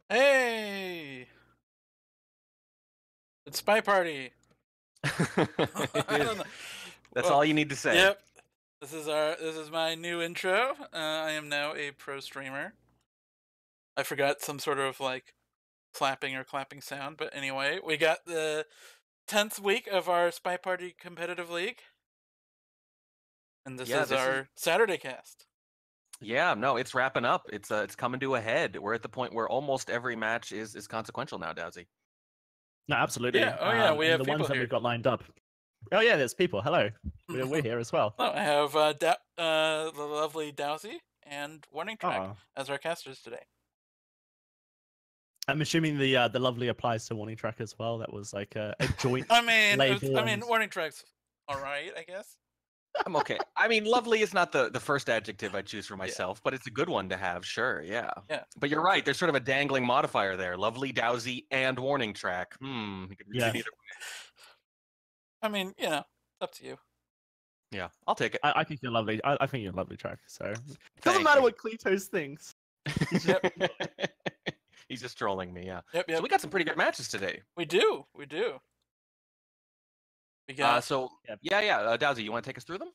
Hey, it's SpyParty. I It is. don't know. That's Well, all you need to say. yep. This is my new intro. I am now a pro streamer. I forgot some sort of like clapping sound, but anyway, we got the 10th week of our SpyParty competitive league, and this Yeah, is this is our Saturday cast. no, it's wrapping up. It's coming to a head. We're at the point where almost every match is consequential now, Dowsy. No, absolutely. Yeah. Oh yeah, we And have the people ones that here. we've got lined up. Oh yeah, there's people. Hello, we're here as well. Oh, I have the lovely Dowsy and Warning Track Oh, as our casters today. I'm assuming the lovely applies to Warning Track as well. That was like a joint I mean, label. Warning Track's all right, I guess. I'm okay. I mean, lovely is not the first adjective I choose for myself, but it's a good one to have, sure, yeah. Yeah. But you're right, there's sort of a dangling modifier there. Lovely, Dowsy, and Warning Track. You could read Yeah. it either I mean, up to you. way. Yeah, I'll take it. I think you're lovely. I think you're a lovely Track. So it Thank doesn't matter you. what Kletos thinks. He's just trolling me, yeah. Yep. So we got some pretty good matches today. We do. We got Dowsy, you want to take us through them?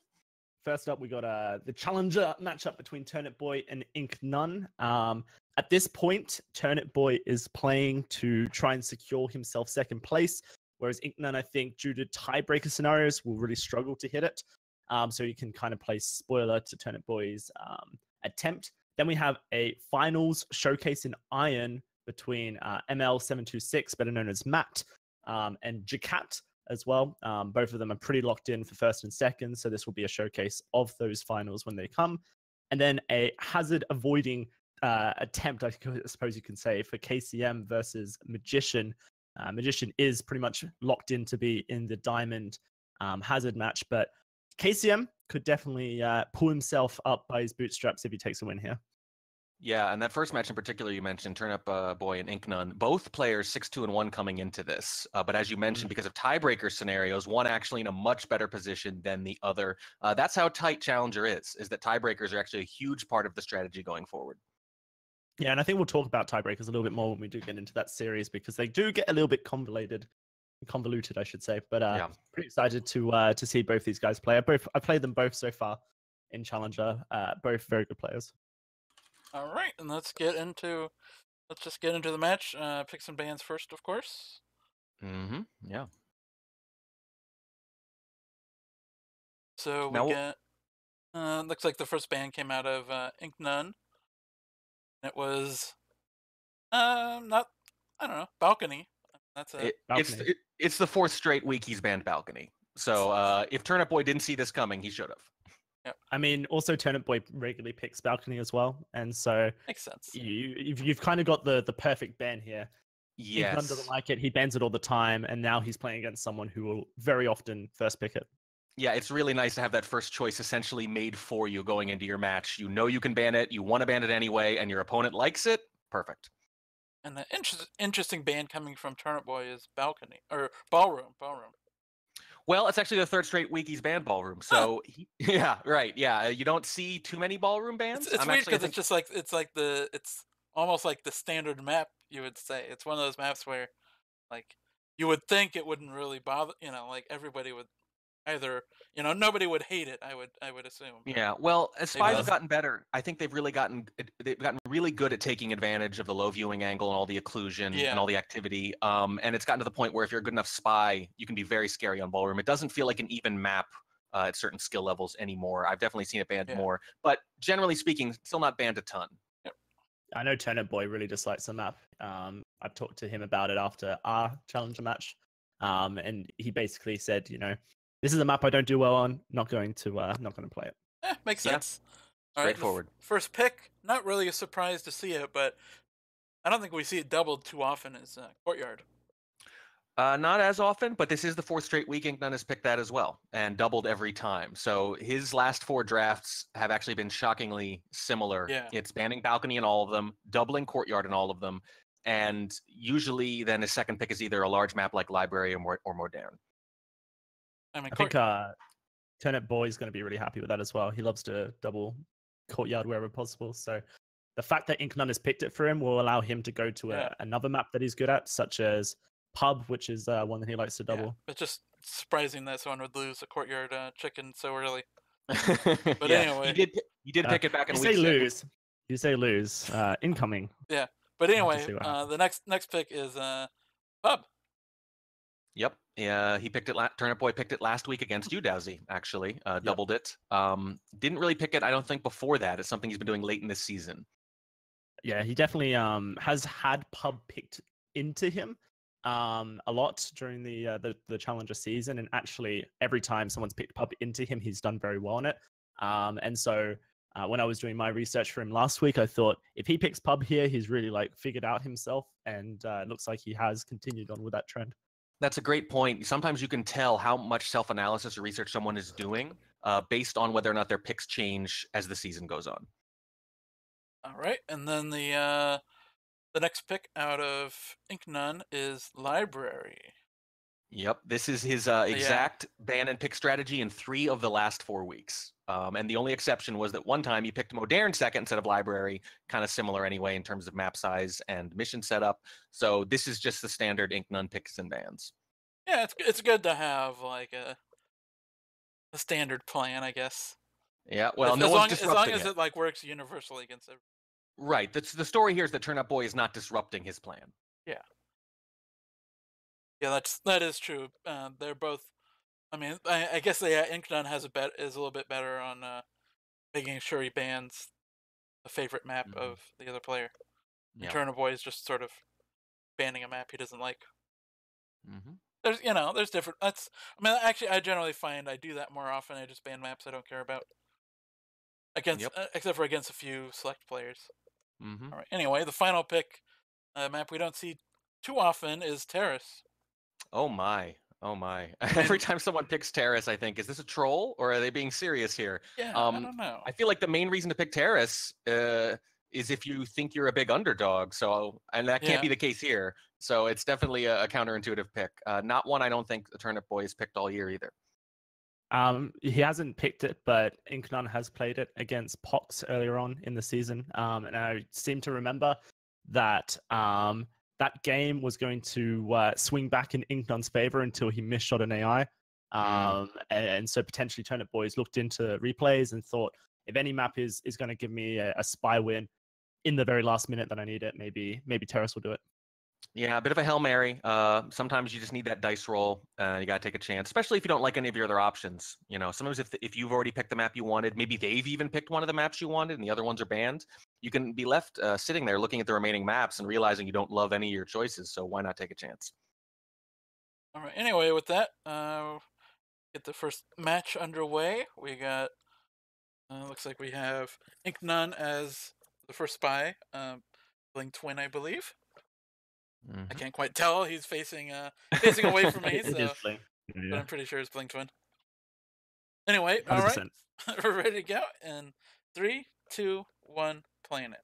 First up, we got the challenger matchup between Turnipboy and Incnone. At this point, Turnipboy is playing to try and secure himself second place, whereas Incnone, I think, due to tiebreaker scenarios, will really struggle to hit it. So you can kind of play spoiler to Turnipboy's attempt. Then we have a finals showcase in Iron between ML726, better known as Matt, and Jacat as well. Both of them are pretty locked in for first and second, so this will be a showcase of those finals when they come. And then a hazard avoiding attempt, I suppose you can say, for KCM versus Magician. Magician is pretty much locked in to be in the Diamond hazard match, but KCM could definitely pull himself up by his bootstraps if he takes a win here. Yeah, and that first match in particular you mentioned, Turnipboy and Incnone, both players 6-2-1 coming into this. But as you mentioned, because of tiebreaker scenarios, one actually in a much better position than the other. That's how tight Challenger is that tiebreakers are actually a huge part of the strategy going forward. Yeah, and I think we'll talk about tiebreakers a little bit more when we do get into that series, because they do get a little bit convoluted, I should say. But pretty excited to see both these guys play. I've played them both so far in Challenger. Both very good players. All right, and let's just get into the match. Pick some bands first, of course. Yeah. So we get looks like the first band came out of Incnone. It was Balcony. That's it. Balcony. It's the fourth straight week he's banned Balcony. So if Turnipboy didn't see this coming, he should have. Yep. I mean, also Turnipboy regularly picks Balcony as well, and so makes sense. You've kind of got the perfect ban here. Yes. Incnone doesn't like it. He bans it all the time, and now he's playing against someone who will very often first pick it. Yeah, it's really nice to have that first choice essentially made for you going into your match. You know you can ban it, you want to ban it anyway, and your opponent likes it. Perfect. And the interesting ban coming from Turnipboy is Balcony or Ballroom. Well, it's actually the third straight week he's banned Ballroom. So yeah, right. Yeah, you don't see too many Ballroom bans. It's weird because it's just like it's almost like the standard map. You would say it's one of those maps where, like, you would think it wouldn't really bother. Like everybody would either, nobody would hate it. I would assume. Yeah. Well, as Spies have gotten better, I think they've gotten really good at taking advantage of the low viewing angle and all the occlusion and all the activity. And it's gotten to the point where if you're a good enough spy, you can be very scary on Ballroom. It doesn't feel like an even map at certain skill levels anymore. I've definitely seen it banned more, but generally speaking, still not banned a ton. Yep. I know Turnipboy really dislikes the map. I've talked to him about it after our Challenger match, and he basically said, this is a map I don't do well on. Not going to play it. Makes sense. Straightforward. Right, first pick, not really a surprise to see it, but I don't think we see it doubled too often as Courtyard. Not as often, but this is the fourth straight week Incnone has picked that as well, and doubled every time. So his last 4 drafts have actually been shockingly similar. Yeah. It's banning Balcony in all of them, doubling Courtyard in all of them, and usually then his second pick is either a large map like Library or Modern. I think Turnipboy is going to be really happy with that as well. He loves to double Courtyard wherever possible. So the fact that Incnone has picked it for him will allow him to go to another map that he's good at, such as Pub, which is one that he likes to double. It's just surprising that someone would lose a courtyard chicken so early. But anyway, you did pick it back in you week say lose. You say lose. Incoming. Yeah, but anyway, the next pick is Pub. Yep. Yeah, he picked it. Turnipboy picked it last week against you, Dowsy. Actually, doubled it. Didn't really pick it, I don't think, before that. It's something he's been doing late in this season. Yeah, he definitely has had Pub picked into him a lot during the Challenger season, and actually every time someone's picked Pub into him, he's done very well on it. And so when I was doing my research for him last week, I thought if he picks Pub here, he's really like figured out himself, and it looks like he has continued on with that trend. That's a great point. Sometimes you can tell how much self-analysis or research someone is doing based on whether or not their picks change as the season goes on. All right, and then the next pick out of Incnone is Library. Yep, this is his exact ban and pick strategy in 3 of the last 4 weeks. And the only exception was that one time he picked Modern second instead of Library, kind of similar anyway in terms of map size and mission setup. So this is just the standard Incnone picks and bans. Yeah, it's good to have like a standard plan, I guess. Yeah, well, as long as it like works universally against everyone. Right. The story here is that Turnipboy is not disrupting his plan. Yeah. Yeah, that is true. They're both. I mean, I guess Incnone is a little bit better on making sure he bans a favorite map of the other player. And Turnipboy is just sort of banning a map he doesn't like. There's different. Actually, I generally find I do that more often. I just ban maps I don't care about. Except for against a few select players. All right. Anyway, the final pick map we don't see too often is Terrace. Oh my. Every time someone picks Terrace, I think, is this a troll or are they being serious here? Yeah, I don't know. I feel like the main reason to pick Terrace is if you think you're a big underdog. And that can't be the case here. So it's definitely a counterintuitive pick. Not one I don't think the Turnipboy has picked all year either. He hasn't picked it, but Incnone has played it against Pox earlier on in the season. And I seem to remember that that game was going to swing back in Incnone's favor until he misshot an AI. And so potentially Turnipboys looked into replays and thought, if any map is going to give me a spy win in the very last minute that I need it, maybe Terrace will do it. Yeah, a bit of a Hail Mary. Sometimes you just need that dice roll. You got to take a chance, especially if you don't like any of your other options. You know, sometimes if you've already picked the map you wanted, maybe they've even picked one of the maps you wanted and the other ones are banned, you can be left sitting there looking at the remaining maps and realizing you don't love any of your choices. So why not take a chance? All right. Anyway, with that, get the first match underway. We got, looks like we have Incnone as the first spy, Bling Twin, I believe. I can't quite tell. He's facing away from me, but I'm pretty sure it's Bling Twin. Anyway, 100%. All right, we're ready to go. In 3, 2, 1, playing it.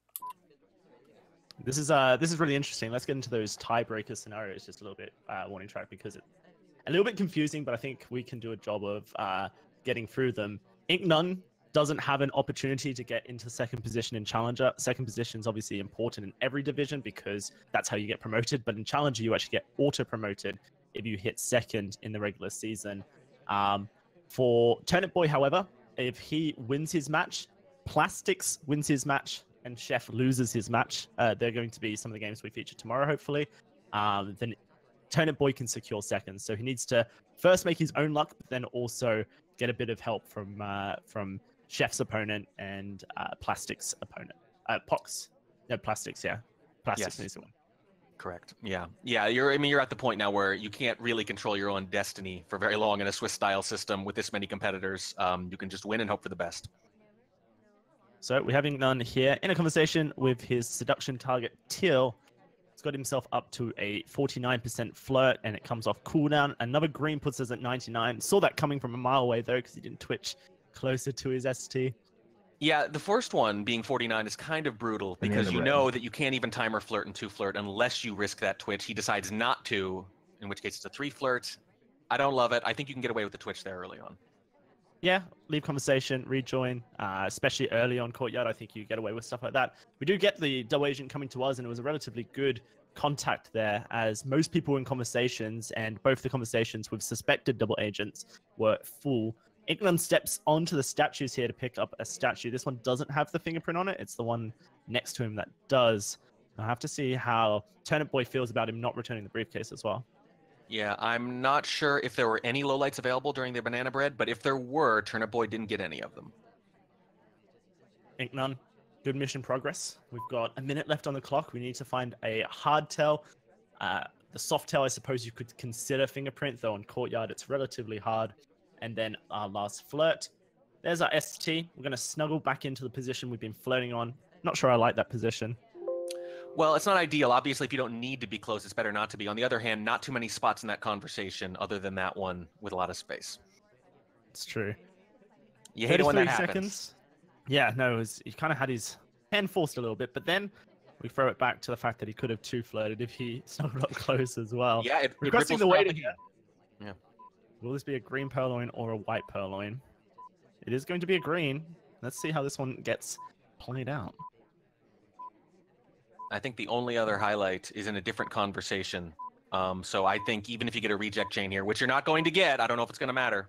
This is really interesting. Let's get into those tiebreaker scenarios just a little bit, warning track, because it's a little bit confusing, but I think we can do a job of getting through them. Incnone doesn't have an opportunity to get into second position in Challenger. Second position is obviously important in every division because that's how you get promoted. But in Challenger, you actually get auto-promoted if you hit second in the regular season. For Turnipboy, however, if he wins his match, Plastics wins his match, and Chef loses his match, they're going to be some of the games we feature tomorrow, hopefully, then Turnipboy can secure second. So he needs to first make his own luck, but then also get a bit of help from Chef's opponent and Plastic's opponent. Pox. No, Plastics, yeah. Plastics needs to win. Correct. Yeah. You're at the point now where you can't really control your own destiny for very long in a Swiss-style system with this many competitors. You can just win and hope for the best. So we're having Incnone here in a conversation with his seduction target, Teal. He's got himself up to a 49% flirt, and it comes off cooldown. Another green puts us at 99. Saw that coming from a mile away, though, because he didn't twitch closer to his ST. Yeah, the first one being 49 is kind of brutal because you know that you can't even timer flirt and 2 flirt unless you risk that twitch. He decides not to, in which case it's a 3 flirt. I don't love it. I think you can get away with the twitch there early on. Yeah, leave conversation, rejoin, especially early on Courtyard. I think you get away with stuff like that. We do get the double agent coming to us, and it was a relatively good contact there, as most people in conversations, and both the conversations with suspected double agents were full. Incnone steps onto the statues here to pick up a statue. This one doesn't have the fingerprint on it. It's the one next to him that does. I'll have to see how Turnipboy feels about him not returning the briefcase as well. Yeah, I'm not sure if there were any lowlights available during the banana bread, but if there were, Turnipboy didn't get any of them. Incnone, good mission progress. We've got a minute left on the clock. We need to find a hard tell. The soft tell, I suppose you could consider fingerprint, though on Courtyard it's relatively hard. And then our last flirt. There's our ST. We're going to snuggle back into the position we've been flirting on. Not sure I like that position. Well, it's not ideal. Obviously, if you don't need to be close, it's better not to be. On the other hand, not too many spots in that conversation other than that one with a lot of space. It's true. You hate it when that happens. Seconds. Yeah, no, he kind of had his hand forced a little bit, but then we throw it back to the fact that he could have two flirted if he snuggled up close as well. Yeah, requesting the waiting here. Yeah. Will this be a green purloin or a white purloin? It is going to be a green. Let's see how this one gets played out. I think the only other highlight is in a different conversation. So I think even if you get a reject chain here, which you're not going to get, I don't know if it's going to matter.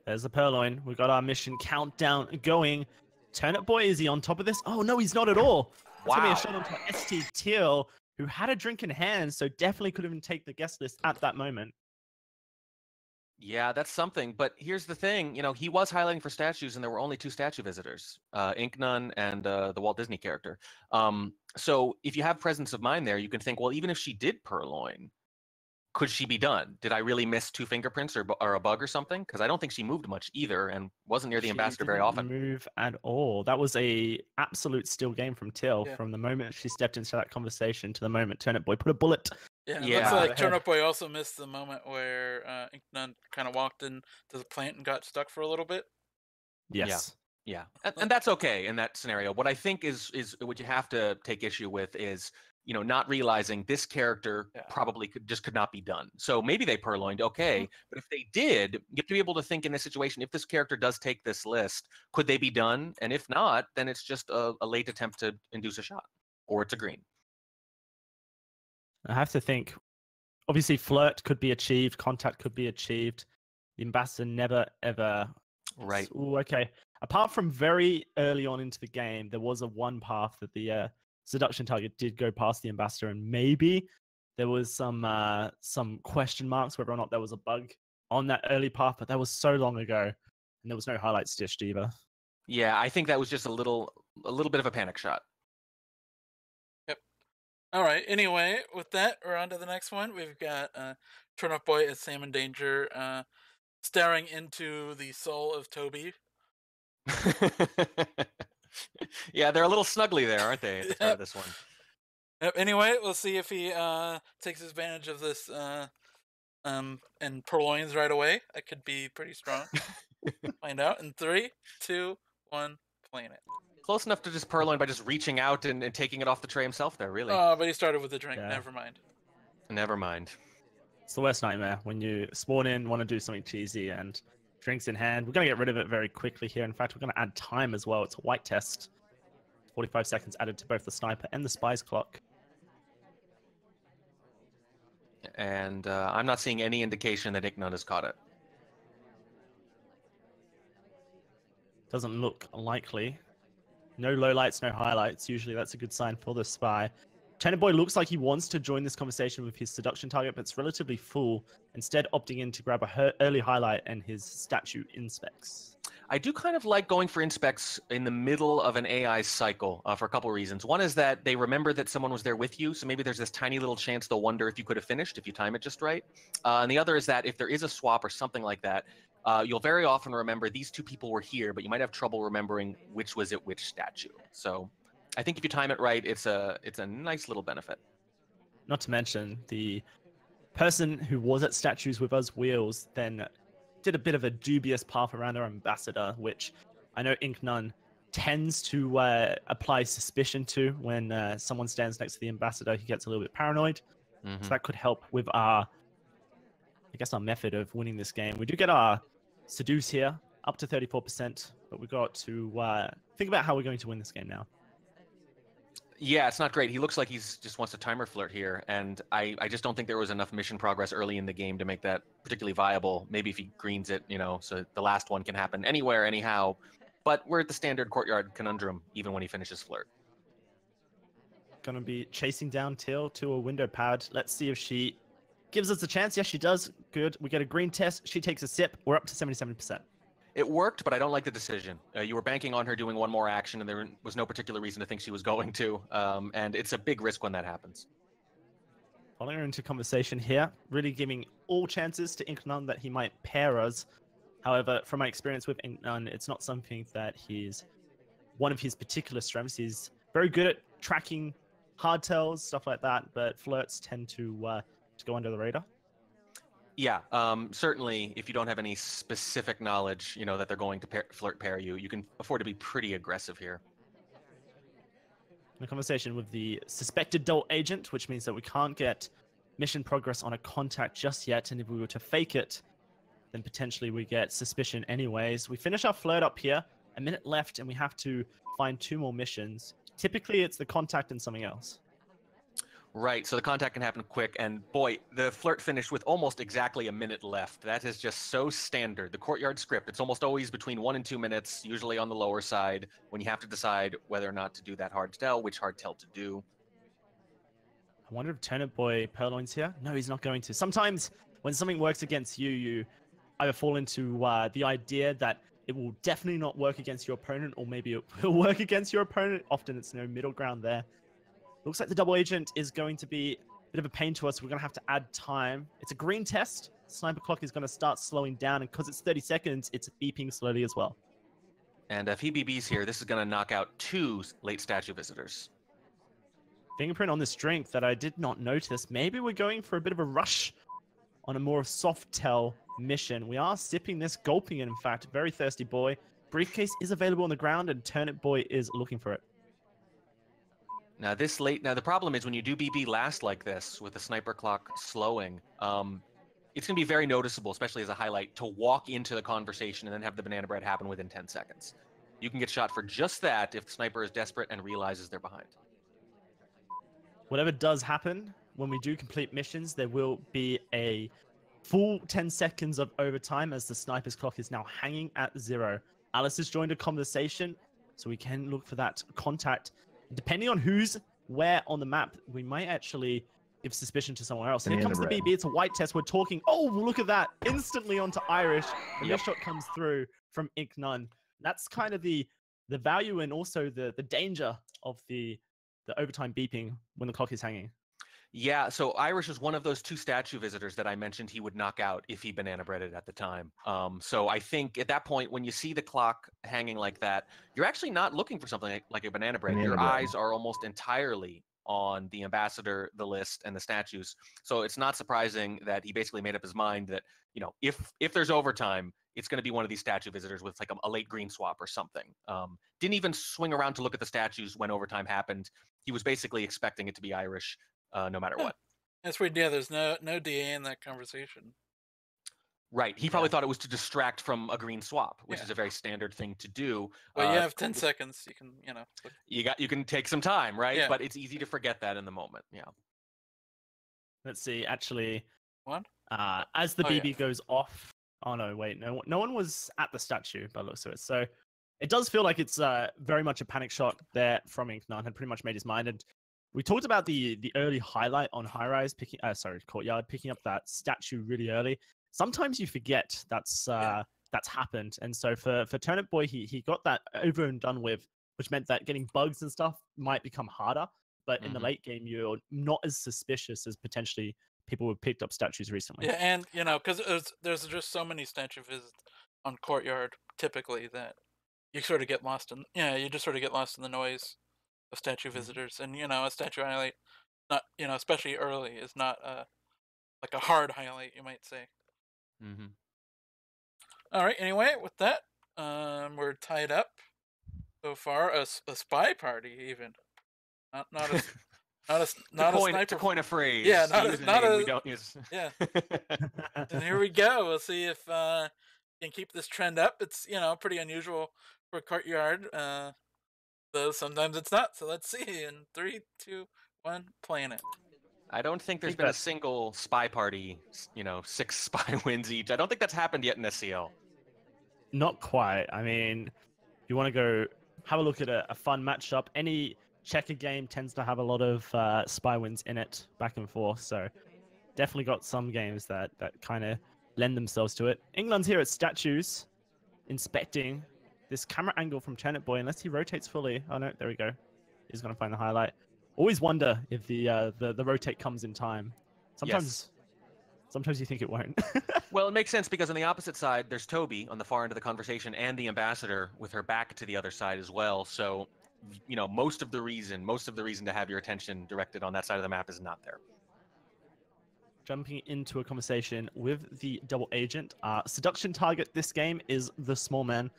There's the purloin. We've got our mission countdown going. Turnipboy, is he on top of this? Oh, no, he's not at all. It's going to be a shot onto ST Teal, who had a drink in hand, so definitely could even take the guest list at that moment. Yeah, that's something. But here's the thing. You know, he was highlighting for statues, and there were only 2 statue visitors, Incnone and the Walt Disney character. So if you have presence of mind there, you can think, well, even if she did purloin, could she be done? Did I really miss 2 fingerprints or a bug or something? Because I don't think she moved much either and wasn't near the ambassador very often. Move at all. That was a absolute still game from Till. Yeah. From the moment she stepped into that conversation to the moment Turnipboy put a bullet. Yeah, it looks like Turnipboy also missed the moment where Incnone kind of walked into the plant and got stuck for a little bit. Yes. Yeah. And that's okay in that scenario. What I think is what you have to take issue with is, you know, not realizing this character probably could not be done. So maybe they purloined, okay. But if they did, you have to be able to think in this situation, if this character does take this list, could they be done? And if not, then it's just a late attempt to induce a shot, or it's a green. I have to think, obviously flirt could be achieved, contact could be achieved. The ambassador never, ever. Right. Ooh, okay. Apart from very early on into the game, there was a one path that the seduction target did go past the ambassador, and maybe there was some question marks whether or not there was a bug on that early path, but that was so long ago, and there was no highlight stitched either. Yeah, I think that was just a little bit of a panic shot. Yep. All right. Anyway, with that, we're on to the next one. We've got Turnipboy as Sam in Danger, staring into the soul of Toby. Yeah, they're a little snuggly there, aren't they, at the start of this one? Yep. Anyway, we'll see if he takes advantage of this and purloins right away. That could be pretty strong. Find out in 3, 2, 1, playing it. Close enough to just purloin by just reaching out and taking it off the tray himself there, really. Oh, but he started with a drink. Yeah. Never mind. Never mind. It's the worst nightmare when you spawn in, want to do something cheesy, and drinks in hand. We're going to get rid of it very quickly here. In fact, we're going to add time as well. It's a white test. 45 seconds added to both the sniper and the spy's clock. And I'm not seeing any indication that Incnone has caught it. Doesn't look likely. No lowlights, no highlights. Usually that's a good sign for the spy. Turnipboy looks like he wants to join this conversation with his seduction target, but it's relatively full, instead opting in to grab a early highlight and his statue inspects. I do kind of like going for inspects in the middle of an AI cycle for a couple of reasons. One is that they remember that someone was there with you, so maybe there's this tiny little chance they'll wonder if you could have finished, if you time it just right. And the other is that if there is a swap or something like that, you'll very often remember these 2 people were here, but you might have trouble remembering which was at which statue. So I think if you time it right, it's a nice little benefit. Not to mention, the person who was at statues with us, Wheels, then did a bit of a dubious path around our ambassador, which I know Incnone tends to apply suspicion to when someone stands next to the ambassador. He gets a little bit paranoid. So that could help with our method of winning this game. We do get our seduce here, up to 34%. But we've got to think about how we're going to win this game now. Yeah, it's not great. He looks like he's just wants to timer flirt here, and I just don't think there was enough mission progress early in the game to make that particularly viable. Maybe if he greens it, so the last one can happen anywhere, anyhow. But we're at the standard courtyard conundrum, even when he finishes flirt. Going to be chasing down Teal to a window pad. Let's see if she gives us a chance. Yes, she does. Good. We get a green test. She takes a sip. We're up to 77%. It worked, but I don't like the decision. You were banking on her doing one more action, and there was no particular reason to think she was going to. And it's a big risk when that happens. Following her into conversation here, really giving all chances to Incnone that he might pair us. However, from my experience with Incnone, it's not something that he's one of his particular strengths. He's very good at tracking hardtails, stuff like that, but flirts tend to go under the radar. Yeah, certainly if you don't have any specific knowledge, that they're going to flirt pair you, you can afford to be pretty aggressive here. In a conversation with the suspected dull agent, which means that we can't get mission progress on a contact just yet, and if we were to fake it, then potentially we get suspicion anyways. We finish our flirt up here, a minute left, and we have to find 2 more missions. Typically, it's the contact and something else. Right, so the contact can happen quick, and boy, the flirt finished with almost exactly a minute left. That is just so standard. The courtyard script, it's almost always between 1 and 2 minutes, usually on the lower side, when you have to decide whether or not to do that hard tell, which hard tell to do. I wonder if Turnipboy purloins here? No, he's not going to. Sometimes when something works against you, you either fall into the idea that it will definitely not work against your opponent, or maybe it will work against your opponent. Often it's no middle ground there. Looks like the double agent is going to be a bit of a pain to us. We're going to have to add time. It's a green test. Sniper clock is going to start slowing down, and because it's 30 seconds, it's beeping slowly as well. And if he BBs here, this is going to knock out 2 late statue visitors. Fingerprint on this drink that I did not notice. Maybe we're going for a bit of a rush on a more soft tell mission. We are sipping this, gulping it, in fact. Very thirsty boy. Briefcase is available on the ground, and Turnipboy is looking for it. Now the problem is when you do BB last like this with the sniper clock slowing, it's going to be very noticeable, especially as a highlight, to walk into the conversation and then have the banana bread happen within 10 seconds. You can get shot for just that if the sniper is desperate and realizes they're behind. Whatever does happen, when we do complete missions, there will be a full 10 seconds of overtime as the sniper's clock is now hanging at 0. Alice has joined a conversation, so we can look for that contact. Depending on who's where on the map, we might actually give suspicion to someone else. Here comes the BB. It's a white test. We're talking. Oh, look at that. Instantly onto Irish. And this shot comes through from Incnone. That's kind of the value and also the danger of the overtime beeping when the clock is hanging. Yeah, so Irish was one of those 2 statue visitors that I mentioned he would knock out if he banana breaded at the time. So I think at that point, when you see the clock hanging like that, you're actually not looking for something like a banana bread. Your eyes are almost entirely on the ambassador, the list, and the statues. So it's not surprising that he basically made up his mind that, if there's overtime, it's going to be one of these statue visitors with like a late green swap or something. Didn't even swing around to look at the statues when overtime happened. He was basically expecting it to be Irish. No matter what. That's weird. Yeah, there's no DA in that conversation. Right. He probably thought it was to distract from a green swap, which is a very standard thing to do. Well, you have 10 seconds. You can, You can take some time, right? Yeah. But it's easy to forget that in the moment. Yeah. Let's see. Actually, what? As the BB goes off. Oh no! Wait, no one was at the statue by the looks of it. So it does feel like it's very much a panic shot there from Incnone. Had pretty much made his mind. And we talked about the early highlight on High Rise Courtyard picking up that statue really early. Sometimes you forget that's happened, and so for Turnipboy, he got that over and done with, which meant that getting bugs and stuff might become harder. But in the late game, you're not as suspicious as potentially people who picked up statues recently. Yeah, and because there's just so many statue visits on Courtyard typically that you sort of get lost in the noise of statue visitors, and a statue highlight, not especially early, is not like a hard highlight, you might say. All right. Anyway, with that, we're tied up so far. A spy party, even not a sniper. To coin a phrase. Yeah, not a. We don't use. Yeah. And here we go. We'll see if can keep this trend up. It's, pretty unusual for Courtyard, though sometimes it's not. So let's see. In 3, 2, 1, playing it. I don't think there's been a single SpyParty, 6 spy wins each. I don't think that's happened yet in SCL. Not quite. I mean, if you want to go have a look at a fun matchup, any checker game tends to have a lot of spy wins in it, back and forth. So definitely got some games that kind of lend themselves to it. Incnone's here at Statues, inspecting this camera angle from Turnipboy, unless he rotates fully. Oh no, there we go. He's going to find the highlight. Always wonder if the rotate comes in time. Sometimes you think it won't. Well, it makes sense because on the opposite side, there's Toby on the far end of the conversation and the ambassador with her back to the other side as well. So, most of the reason to have your attention directed on that side of the map is not there. Jumping into a conversation with the double agent. Seduction target this game is the small man,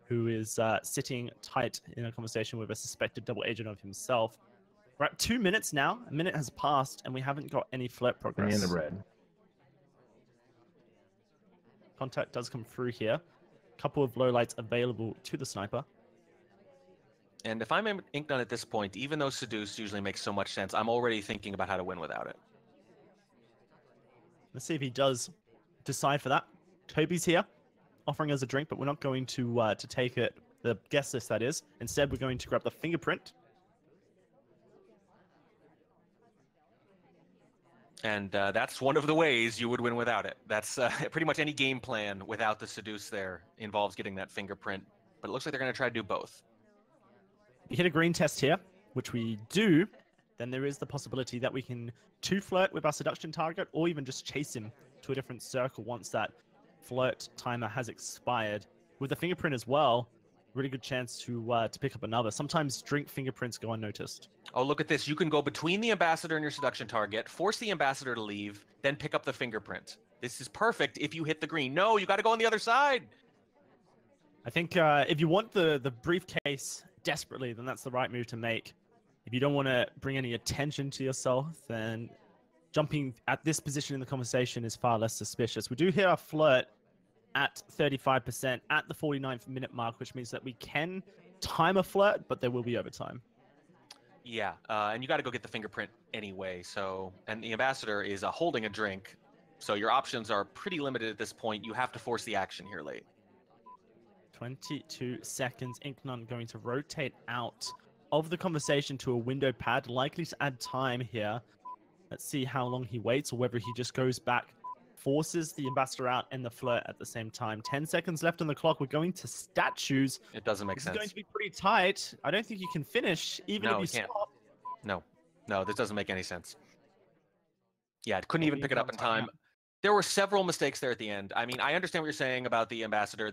who is sitting tight in a conversation with a suspected double agent of himself. We're at 2 minutes now. A minute has passed, and we haven't got any flirt progress. In the red. Contact does come through here. Couple of low lights available to the sniper. And if I'm Incnone at this point, even though Seduce usually makes so much sense, I'm already thinking about how to win without it. Let's see if he does decide for that. Toby's here, offering us a drink, but we're not going to take it, the guest list that is. Instead, we're going to grab the fingerprint. And that's one of the ways you would win without it. That's pretty much any game plan without the Seduce there involves getting that fingerprint. But it looks like they're going to try to do both. We hit a green test here, which we do. Then there is the possibility that we can flirt with our seduction target, or even just chase him to a different circle once that flirt timer has expired. With the fingerprint as well, really good chance to pick up another. Sometimes drink fingerprints go unnoticed. Oh, look at this. You can go between the ambassador and your seduction target, force the ambassador to leave, then pick up the fingerprint. This is perfect if you hit the green. No, you got to go on the other side. I think if you want the briefcase desperately, then that's the right move to make. If you don't want to bring any attention to yourself, then jumping at this position in the conversation is far less suspicious. We do hear our flirt at 35% at the 49th minute mark, which means that we can time a flirt, but there will be overtime. Yeah, and you got to go get the fingerprint anyway. So, and the ambassador is holding a drink, so your options are pretty limited at this point. You have to force the action here late. 22 seconds. Incnone going to rotate out of the conversation to a window pad, likely to add time here. Let's see how long he waits, or whether he just goes back, forces the ambassador out and the flirt at the same time. 10 seconds left on the clock. We're going to Statues. It doesn't make sense. It's going to be pretty tight. I don't think you can finish, even if you stop. No, this doesn't make any sense. Yeah, it couldn't even pick it up in time. There were several mistakes there at the end. I mean, I understand what you're saying about the ambassador.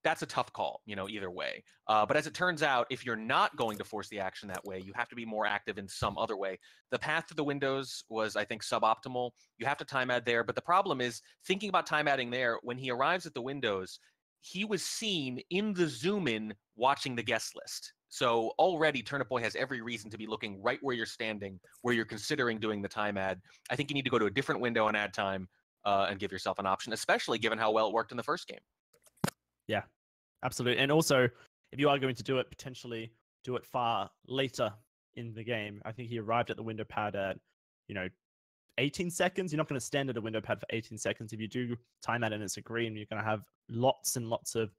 That's a tough call, either way. But as it turns out, if you're not going to force the action that way, you have to be more active in some other way. The path to the windows was, I think, suboptimal. You have to time add there. But the problem is, thinking about time adding there, when he arrives at the windows, he was seen in the zoom in watching the guest list. So already Turnipboy has every reason to be looking right where you're standing, where you're considering doing the time add. I think you need to go to a different window and add time. And give yourself an option, especially given how well it worked in the first game. Yeah, absolutely. And also, if you are going to do it, potentially do it far later in the game. I think he arrived at the window pad at, 18 seconds. You're not going to stand at a window pad for 18 seconds. If you do time out and it's a green, you're going to have lots and lots of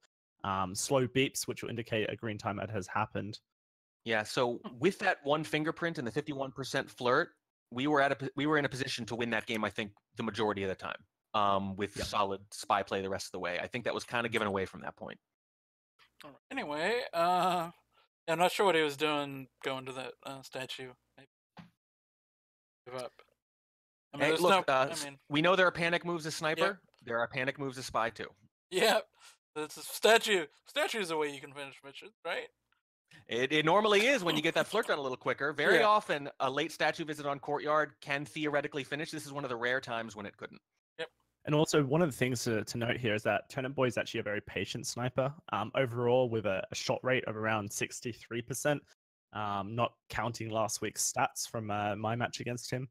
slow beeps, which will indicate a green time out has happened. Yeah, so with that one fingerprint and the 51% flirt, we were in a position to win that game, I think, the majority of the time, with solid spy play the rest of the way. I think that was kind of given away from that point. Anyway, I'm not sure what he was doing going to that statue. Maybe give up. I mean, hey, look, we know there are panic moves as sniper. Yeah. There are panic moves as spy too. Yeah, it's a statue. Statue is the way you can finish missions, right? It normally is when you get that flirt done a little quicker. Very often, a late statue visit on Courtyard can theoretically finish. This is one of the rare times when it couldn't. Yep. And also, one of the things to note here is that Turnipboy is actually a very patient sniper. Overall, with a shot rate of around 63%, not counting last week's stats from my match against him.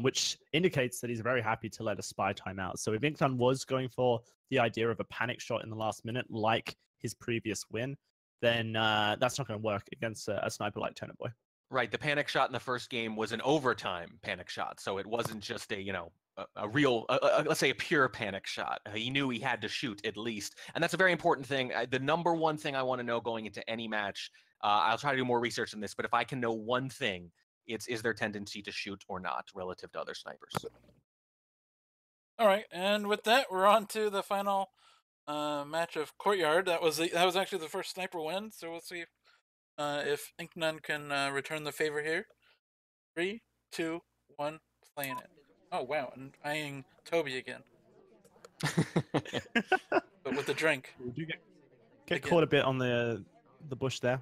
which indicates that he's very happy to let a spy time out. So if Incnone was going for the idea of a panic shot in the last minute, like his previous win, then that's not going to work against a sniper like Turnipboy. Right. The panic shot in the first game was an overtime panic shot. So it wasn't just a real, let's say a pure panic shot. He knew he had to shoot at least. And that's a very important thing. The number one thing I want to know going into any match, I'll try to do more research on this, but if I can know one thing, is their tendency to shoot or not relative to other snipers. All right. And with that, we're on to the final match of Courtyard. That was actually the first sniper win. So we'll see if Incnone can return the favor here. 3, 2, 1, playing it. Oh wow, and eyeing Toby again. But with the drink. We do get caught a bit on the bush there.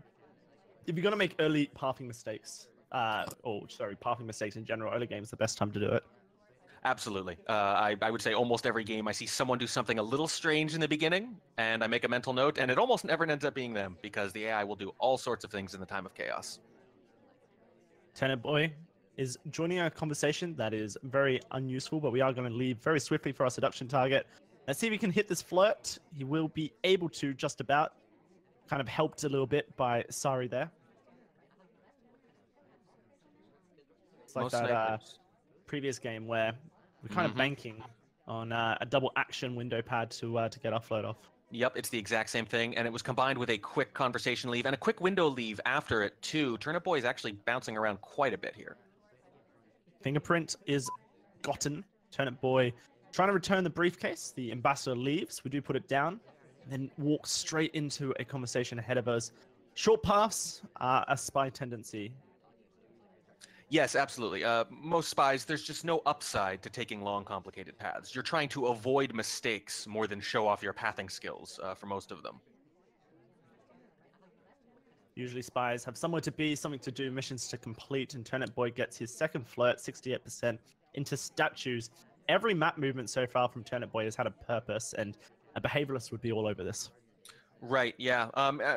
If you're gonna make early pathing mistakes, pathing mistakes in general, early game is the best time to do it. Absolutely. I would say almost every game I see someone do something a little strange in the beginning, and I make a mental note, and it almost never ends up being them, because the AI will do all sorts of things in the time of chaos. Turnipboy is joining a conversation that is very unuseful, but we are going to leave very swiftly for our seduction target. Let's see if he can hit this flirt. He will be able to just about. Kind of helped a little bit by Sari there. It's like that previous game where we're kind of banking on a double action window pad to get our float off. Yep, it's the exact same thing, and it was combined with a quick conversation leave and a quick window leave after it too. Turnipboy is actually bouncing around quite a bit here. Fingerprint is gotten. Turnipboy trying to return the briefcase. The ambassador leaves. We do put it down, and then walk straight into a conversation ahead of us. Short paths are a spy tendency. Yes, absolutely. Most spies, there's just no upside to taking long, complicated paths. You're trying to avoid mistakes more than show off your pathing skills for most of them. Usually spies have somewhere to be, something to do, missions to complete, and Turnipboy gets his second flirt, 68%, into statues. Every map movement so far from Turnipboy has had a purpose, and a behavioralist would be all over this. Right, yeah.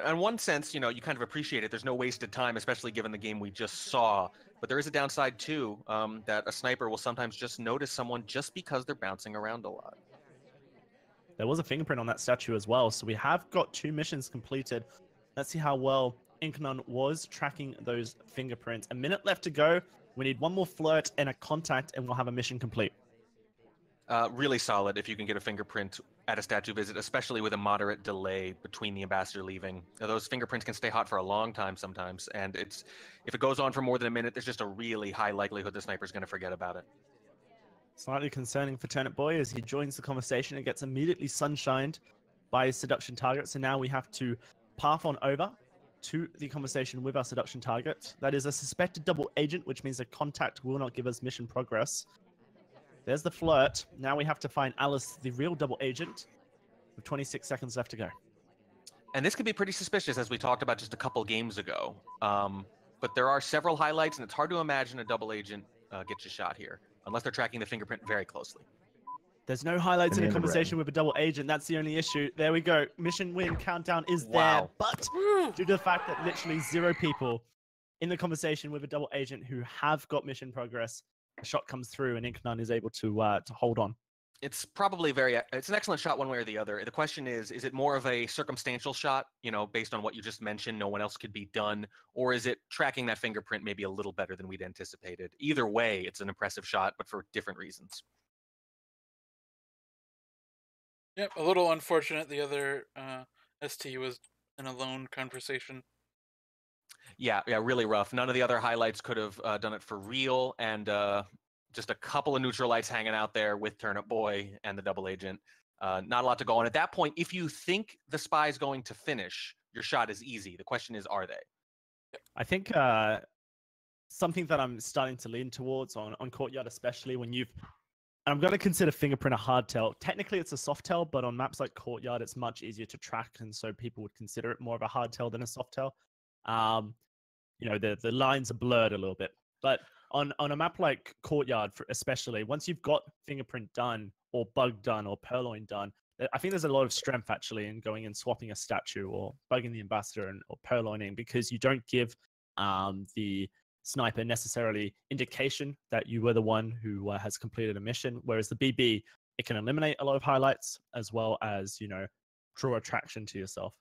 In one sense, you kind of appreciate it. There's no wasted time, especially given the game we just saw. But there is a downside, too, that a sniper will sometimes just notice someone just because they're bouncing around a lot. There was a fingerprint on that statue as well, so we have got 2 missions completed. Let's see how well Incnone was tracking those fingerprints. A minute left to go. We need one more flirt and a contact, and we'll have a mission complete. Really solid if you can get a fingerprint at a statue visit, especially with a moderate delay between the ambassador leaving. Those fingerprints can stay hot for a long time sometimes, and if it goes on for more than a minute, there's just a really high likelihood the sniper's going to forget about it. Slightly concerning for Turnipboy as he joins the conversation and gets immediately sunshined by his seduction target. So now we have to path on over to the conversation with our seduction target. That is a suspected double agent, which means a contact will not give us mission progress. There's the flirt. Now we have to find Alice, the real double agent, with 26 seconds left to go. And this could be pretty suspicious, as we talked about just a couple games ago. But there are several highlights, and it's hard to imagine a double agent gets a shot here, unless they're tracking the fingerprint very closely. There's no highlights in a conversation with a double agent. That's the only issue. There we go. Mission win countdown is there. But due to the fact that literally 0 people in the conversation with a double agent who have got mission progress, a shot comes through and Incnone is able to hold on. It's probably it's an excellent shot one way or the other. The question is it more of a circumstantial shot, based on what you just mentioned, no one else could be done, or is it tracking that fingerprint maybe a little better than we'd anticipated? Either way, it's an impressive shot, but for different reasons. Yep, a little unfortunate. The other ST was in a lone conversation. Yeah, really rough. None of the other highlights could have done it for real, and just a couple of neutral lights hanging out there with Turnipboy and the double agent. Not a lot to go on. At that point, if you think the spy is going to finish, your shot is easy. The question is, are they? I think something that I'm starting to lean towards on Courtyard, especially when I'm going to consider fingerprint a hard tell. Technically, it's a soft tell, but on maps like Courtyard, it's much easier to track, and so people would consider it more of a hard tell than a soft tell. The lines are blurred a little bit, but on a map like Courtyard, especially, once you've got fingerprint done or bug done or purloin done, I think there's a lot of strength actually in going and swapping a statue or bugging the ambassador or purloining, because you don't give the sniper necessarily indication that you were the one who has completed a mission, whereas the BB, it can eliminate a lot of highlights as well as, draw attraction to yourself.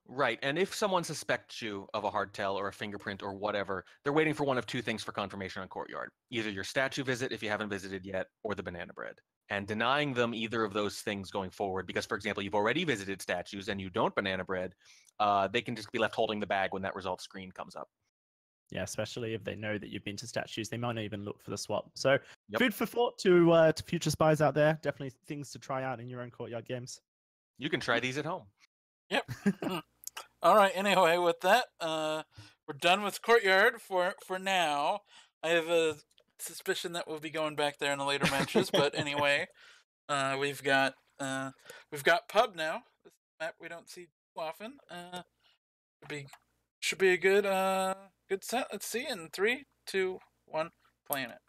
Right, and if someone suspects you of a hardtail or a fingerprint or whatever, they're waiting for one of two things for confirmation on Courtyard. Either your statue visit, if you haven't visited yet, or the banana bread. And denying them either of those things going forward, because, for example, you've already visited statues and you don't banana bread, they can just be left holding the bag when that result screen comes up. Yeah, especially if they know that you've been to statues, they might not even look for the swap. So food for thought to future spies out there. Definitely things to try out in your own Courtyard games. You can try these at home. Yep. All right. Anyway, with that, we're done with Courtyard for now. I have a suspicion that we'll be going back there in the later matches, but anyway, we've got Pub now. This map we don't see too often. Should be a good set. Let's see. In 3, 2, 1, playing it.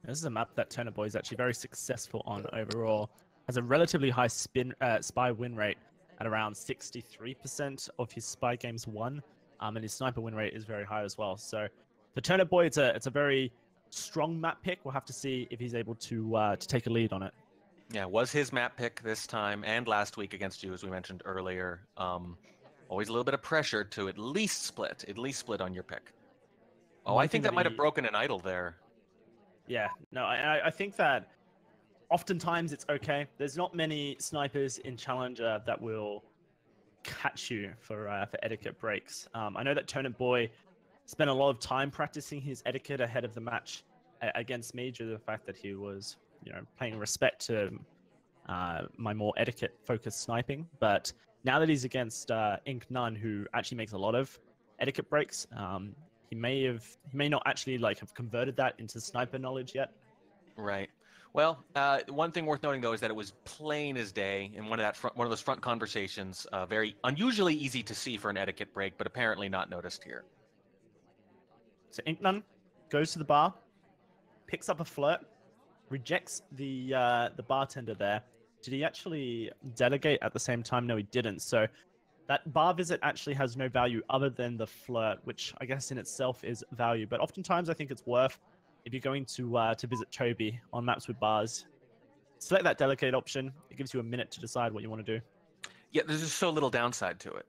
This is a map that Turnipboy is actually very successful on overall. Has a relatively high spy win rate at around 63% of his spy games won, and his sniper win rate is very high as well. So for Turnipboy, it's a very strong map pick. We'll have to see if he's able to take a lead on it. Yeah, was his map pick this time and last week against you, as we mentioned earlier. Always a little bit of pressure to at least split on your pick. Oh, I think that might have broken an idol there. Yeah, no, I think that oftentimes it's okay. There's not many snipers in Challenger that will catch you for etiquette breaks. I know that Turnipboy spent a lot of time practicing his etiquette ahead of the match against me due to the fact that he was, paying respect to my more etiquette-focused sniping. But now that he's against Incnone, who actually makes a lot of etiquette breaks, he may not actually have converted that into sniper knowledge yet. Right. Well, one thing worth noting though is that it was plain as day in one of those front conversations. Very unusually easy to see for an etiquette break, but apparently not noticed here. So Incnone goes to the bar, picks up a flirt, rejects the bartender there. Did he actually delegate at the same time? No, he didn't. So that bar visit actually has no value other than the flirt, which I guess in itself is value. But oftentimes I think it's worth, if you're going to visit Toby on maps with bars, select that delegate option. It gives you a minute to decide what you want to do. Yeah, there's just so little downside to it.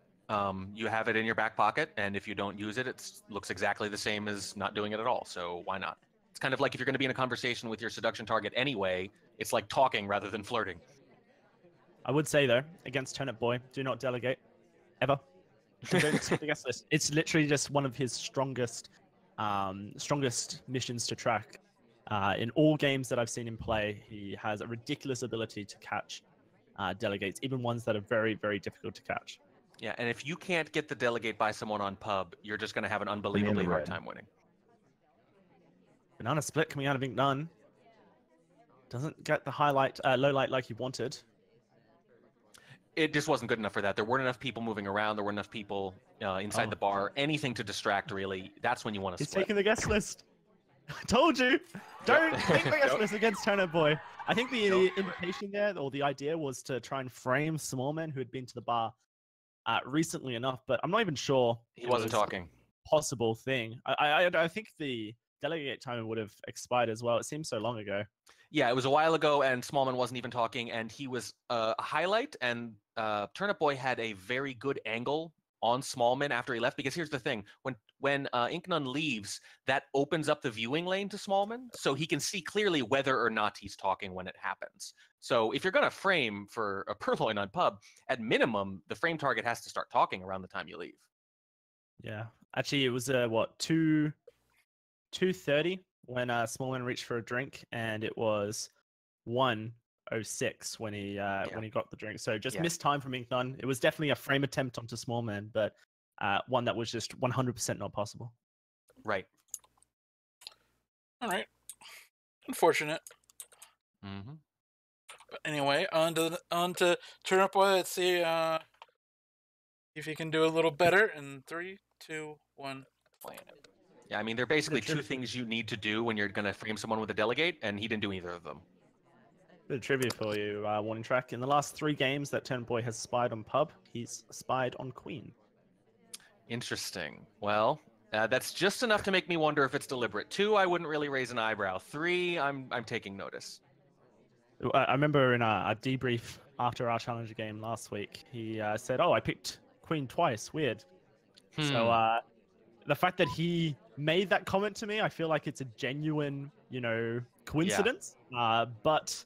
You have it in your back pocket, and if you don't use it, it looks exactly the same as not doing it at all. So why not? It's kind of like if you're going to be in a conversation with your seduction target anyway, it's like talking rather than flirting. I would say, though, against Turnipboy, do not delegate. Ever. Don't accept the guest list. It's literally just one of his strongest missions to track. In all games that I've seen him play, he has a ridiculous ability to catch delegates, even ones that are very, very difficult to catch. Yeah, and if you can't get the delegate by someone on pub, you're just going to have an unbelievably hard time winning. Banana split coming out of Incnone. Doesn't get the low light like he wanted. It just wasn't good enough for that. There weren't enough people moving around. There weren't enough people inside the bar. Anything to distract, really. That's when you want to split. He's taking the guest list. I told you. Don't take the guest list against Turnipboy. I think the invitation there, or the idea, was to try and frame Smallman, who had been to the bar recently enough, but I'm not even sure he wasn't talking. Possible thing. I think the delegate timer would have expired as well. It seems so long ago. Yeah, it was a while ago, and Smallman wasn't even talking, and he was a highlight, and Turnipboy had a very good angle on Smallman after he left, because here's the thing. When Incnone leaves, that opens up the viewing lane to Smallman, so he can see clearly whether or not he's talking when it happens. So if you're going to frame for a purloin on pub, at minimum, the frame target has to start talking around the time you leave. Yeah. Actually, it was, 2:30 when Smallman reached for a drink, and it was 1:06 when he got the drink. So just missed time from Incnone. It was definitely a frame attempt onto Smallman, but one that was just 100% not possible. Right. All right. Unfortunate. Mm-hmm. But anyway, on to Turnipboy. Let's see if he can do a little better. In 3, 2, 1, playing it. Yeah, I mean, there are basically two things you need to do when you're going to frame someone with a delegate, and he didn't do either of them. Bit of trivia for you, Warning Track. In the last 3 games that Turnipboy has spied on pub, he's spied on Queen. Interesting. Well, That's just enough to make me wonder if it's deliberate. 2, I wouldn't really raise an eyebrow. 3, I'm taking notice. I remember in a debrief after our Challenger game last week, he said, "Oh, I picked Queen twice. Weird." So the fact that he made that comment to me, I feel like it's a genuine, coincidence. Yeah. But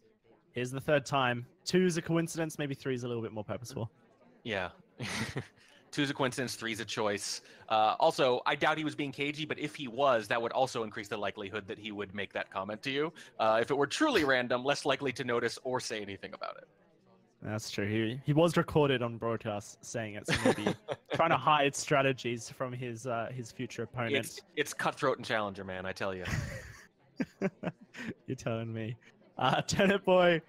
here's the third time. 2 is a coincidence. Maybe 3 is a little bit more purposeful. Yeah. 2 is a coincidence, 3 is a choice. Also, I doubt he was being cagey, but if he was, that would also increase the likelihood that he would make that comment to you. If it were truly random, less likely to notice or say anything about it. That's true. He was recorded on broadcast saying it, so maybe trying to hide strategies from his future opponent. It's cutthroat and challenger, man, I tell you. You're telling me. Turnipboy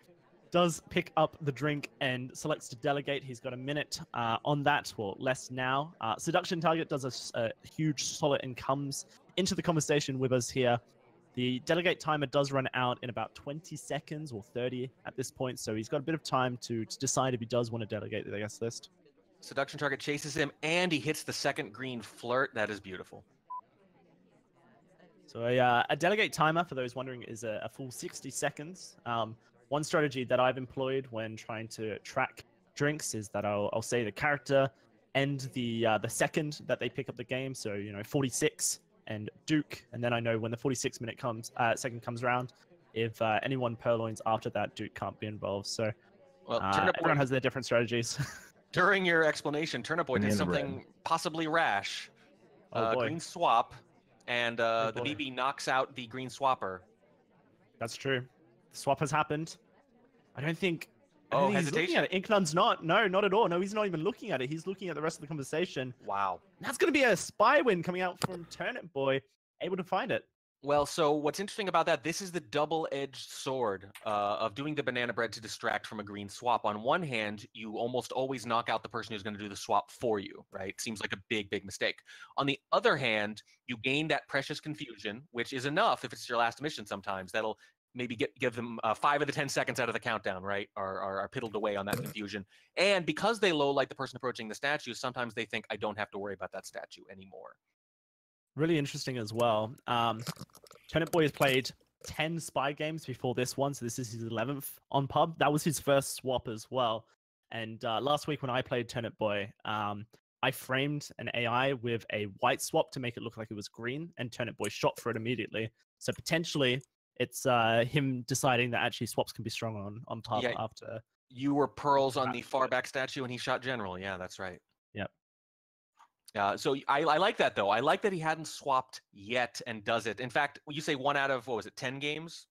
does pick up the drink and selects to delegate. He's got a minute on that, well, less now. Seduction Target does a huge solid and comes into the conversation with us here. The delegate timer does run out in about 20 seconds or 30 at this point, so he's got a bit of time to decide if he does want to delegate the guest list. Seduction Target chases him, and he hits the second green flirt. That is beautiful. So a delegate timer, for those wondering, is a full 60 seconds. One strategy that I've employed when trying to track drinks is that I'll say the character and the second that they pick up the game. So 46 and Duke, and then I know when the 46 minute second comes around, if anyone purloins after that, Duke can't be involved. So everyone has their different strategies. During your explanation, Turnipboy did something possibly rash. Green swap, and the BB knocks out the green swapper. That's true. The swap has happened. I don't think hesitation? He's looking at it. Incnone's not. No, not at all. No, he's not even looking at it. He's looking at the rest of the conversation. Wow. That's going to be a spy win coming out from Turnipboy, able to find it. Well, so what's interesting about that, this is the double-edged sword of doing the banana bread to distract from a green swap. On one hand, you almost always knock out the person who's going to do the swap for you, right? Seems like a big, big mistake. On the other hand, you gain that precious confusion, which is enough if it's your last mission sometimes. That'll maybe give them 5 of the 10 seconds out of the countdown, right, are piddled away on that confusion. And because they low light the person approaching the statue, sometimes they think, I don't have to worry about that statue anymore. Really interesting as well. Turnipboy has played 10 spy games before this one, so this is his 11th on pub. That was his first swap as well. And last week when I played Turnipboy, I framed an AI with a white swap to make it look like it was green, and Turnipboy shot for it immediately. So potentially it's him deciding that actually swaps can be strong on pub after. You were pearls on the far back statue and he shot general. Yeah, that's right. Yep. So I like that, though. I like that he hadn't swapped yet and does it. In fact, you say 1 out of, 10 games?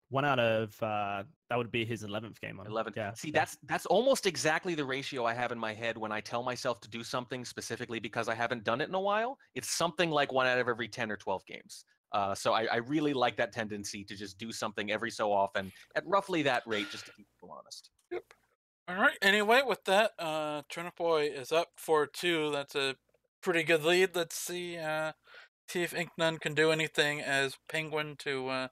1 out of, that would be his 11th game on. 11. Yeah. See, that's almost exactly the ratio I have in my head when I tell myself to do something specifically because I haven't done it in a while. It's something like 1 out of every 10 or 12 games. So I really like that tendency to just do something every so often at roughly that rate, just to keep people honest. Yep. All right. Anyway, with that, Turnipboy is up 4-2. That's a pretty good lead. Let's see if Incnone can do anything as Penguin to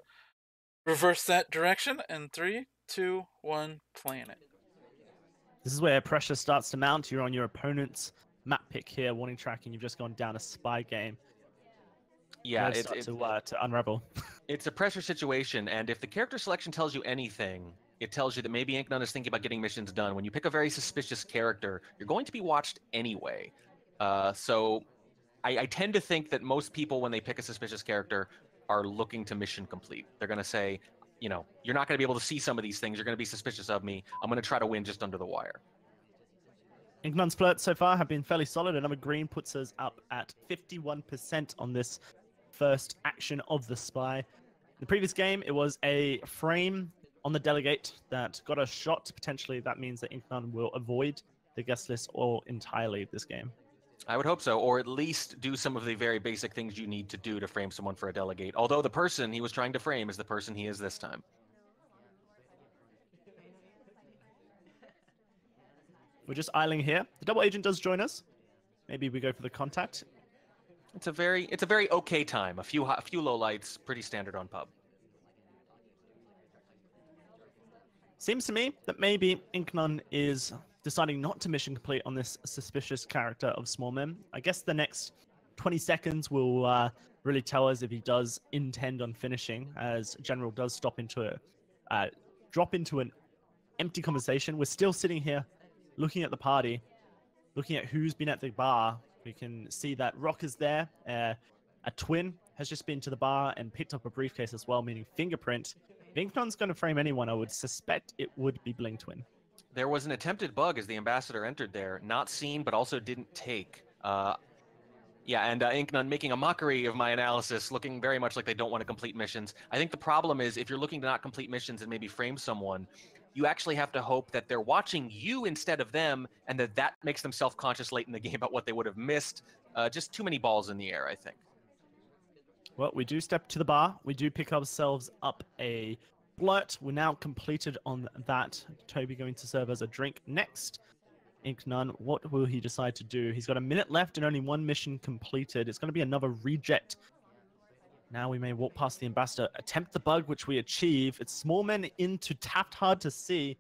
reverse that direction. And 3, 2, 1, planet. This is where pressure starts to mount. You're on your opponent's map pick here, warning track, and you've just gone down a spy game. Yeah, it's to unravel. It's a pressure situation, and if the character selection tells you anything, it tells you that maybe Incnone is thinking about getting missions done. When you pick a very suspicious character, you're going to be watched anyway. So I tend to think that most people, when they pick a suspicious character, are looking to mission complete. They're going to say, you're not going to be able to see some of these things. You're going to be suspicious of me. I'm going to try to win just under the wire. Incnone's flirts so far have been fairly solid. Another green puts us up at 51% on this first action of the spy. In the previous game, it was a frame on the delegate that got a shot. Potentially, that means that Incnone will avoid the guest list all entirely this game. I would hope so, or at least do some of the very basic things you need to do to frame someone for a delegate. Although the person he was trying to frame is the person he is this time. We're just idling here. The double agent does join us. Maybe we go for the contact. It's a very okay time. A few low lights, pretty standard on pub. Seems to me that maybe Incnone is deciding not to mission complete on this suspicious character of Smallman. I guess the next 20 seconds will really tell us if he does intend on finishing, as General does drop into an empty conversation. We're still sitting here looking at the party, looking at who's been at the bar. We can see that Rock is there. A twin has just been to the bar and picked up a briefcase as well, meaning fingerprint. If Incnone's going to frame anyone, I would suspect it would be Bling Twin. There was an attempted bug as the ambassador entered there, not seen, but also didn't take. Yeah, and Incnone making a mockery of my analysis, looking very much like they don't want to complete missions. I think the problem is if you're looking to not complete missions and maybe frame someone, you actually have to hope that they're watching you instead of them, and that makes them self-conscious late in the game about what they would have missed. Just too many balls in the air, I think. Well, we do step to the bar. We do pick ourselves up a flirt. We're now completed on that. Toby going to serve as a drink next. Incnone, what will he decide to do? He's got a minute left and only one mission completed. It's going to be another reject. Now we may walk past the ambassador, attempt the bug, which we achieve. It's small men into tapped hard to see.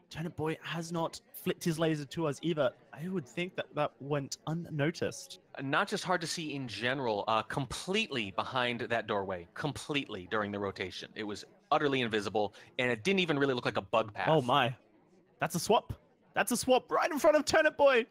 Turnipboy has not flicked his laser to us either. I would think that went unnoticed. Not just hard to see in general, completely behind that doorway, completely during the rotation. It was utterly invisible, and it didn't even really look like a bug path. Oh my. That's a swap. That's a swap right in front of Turnipboy.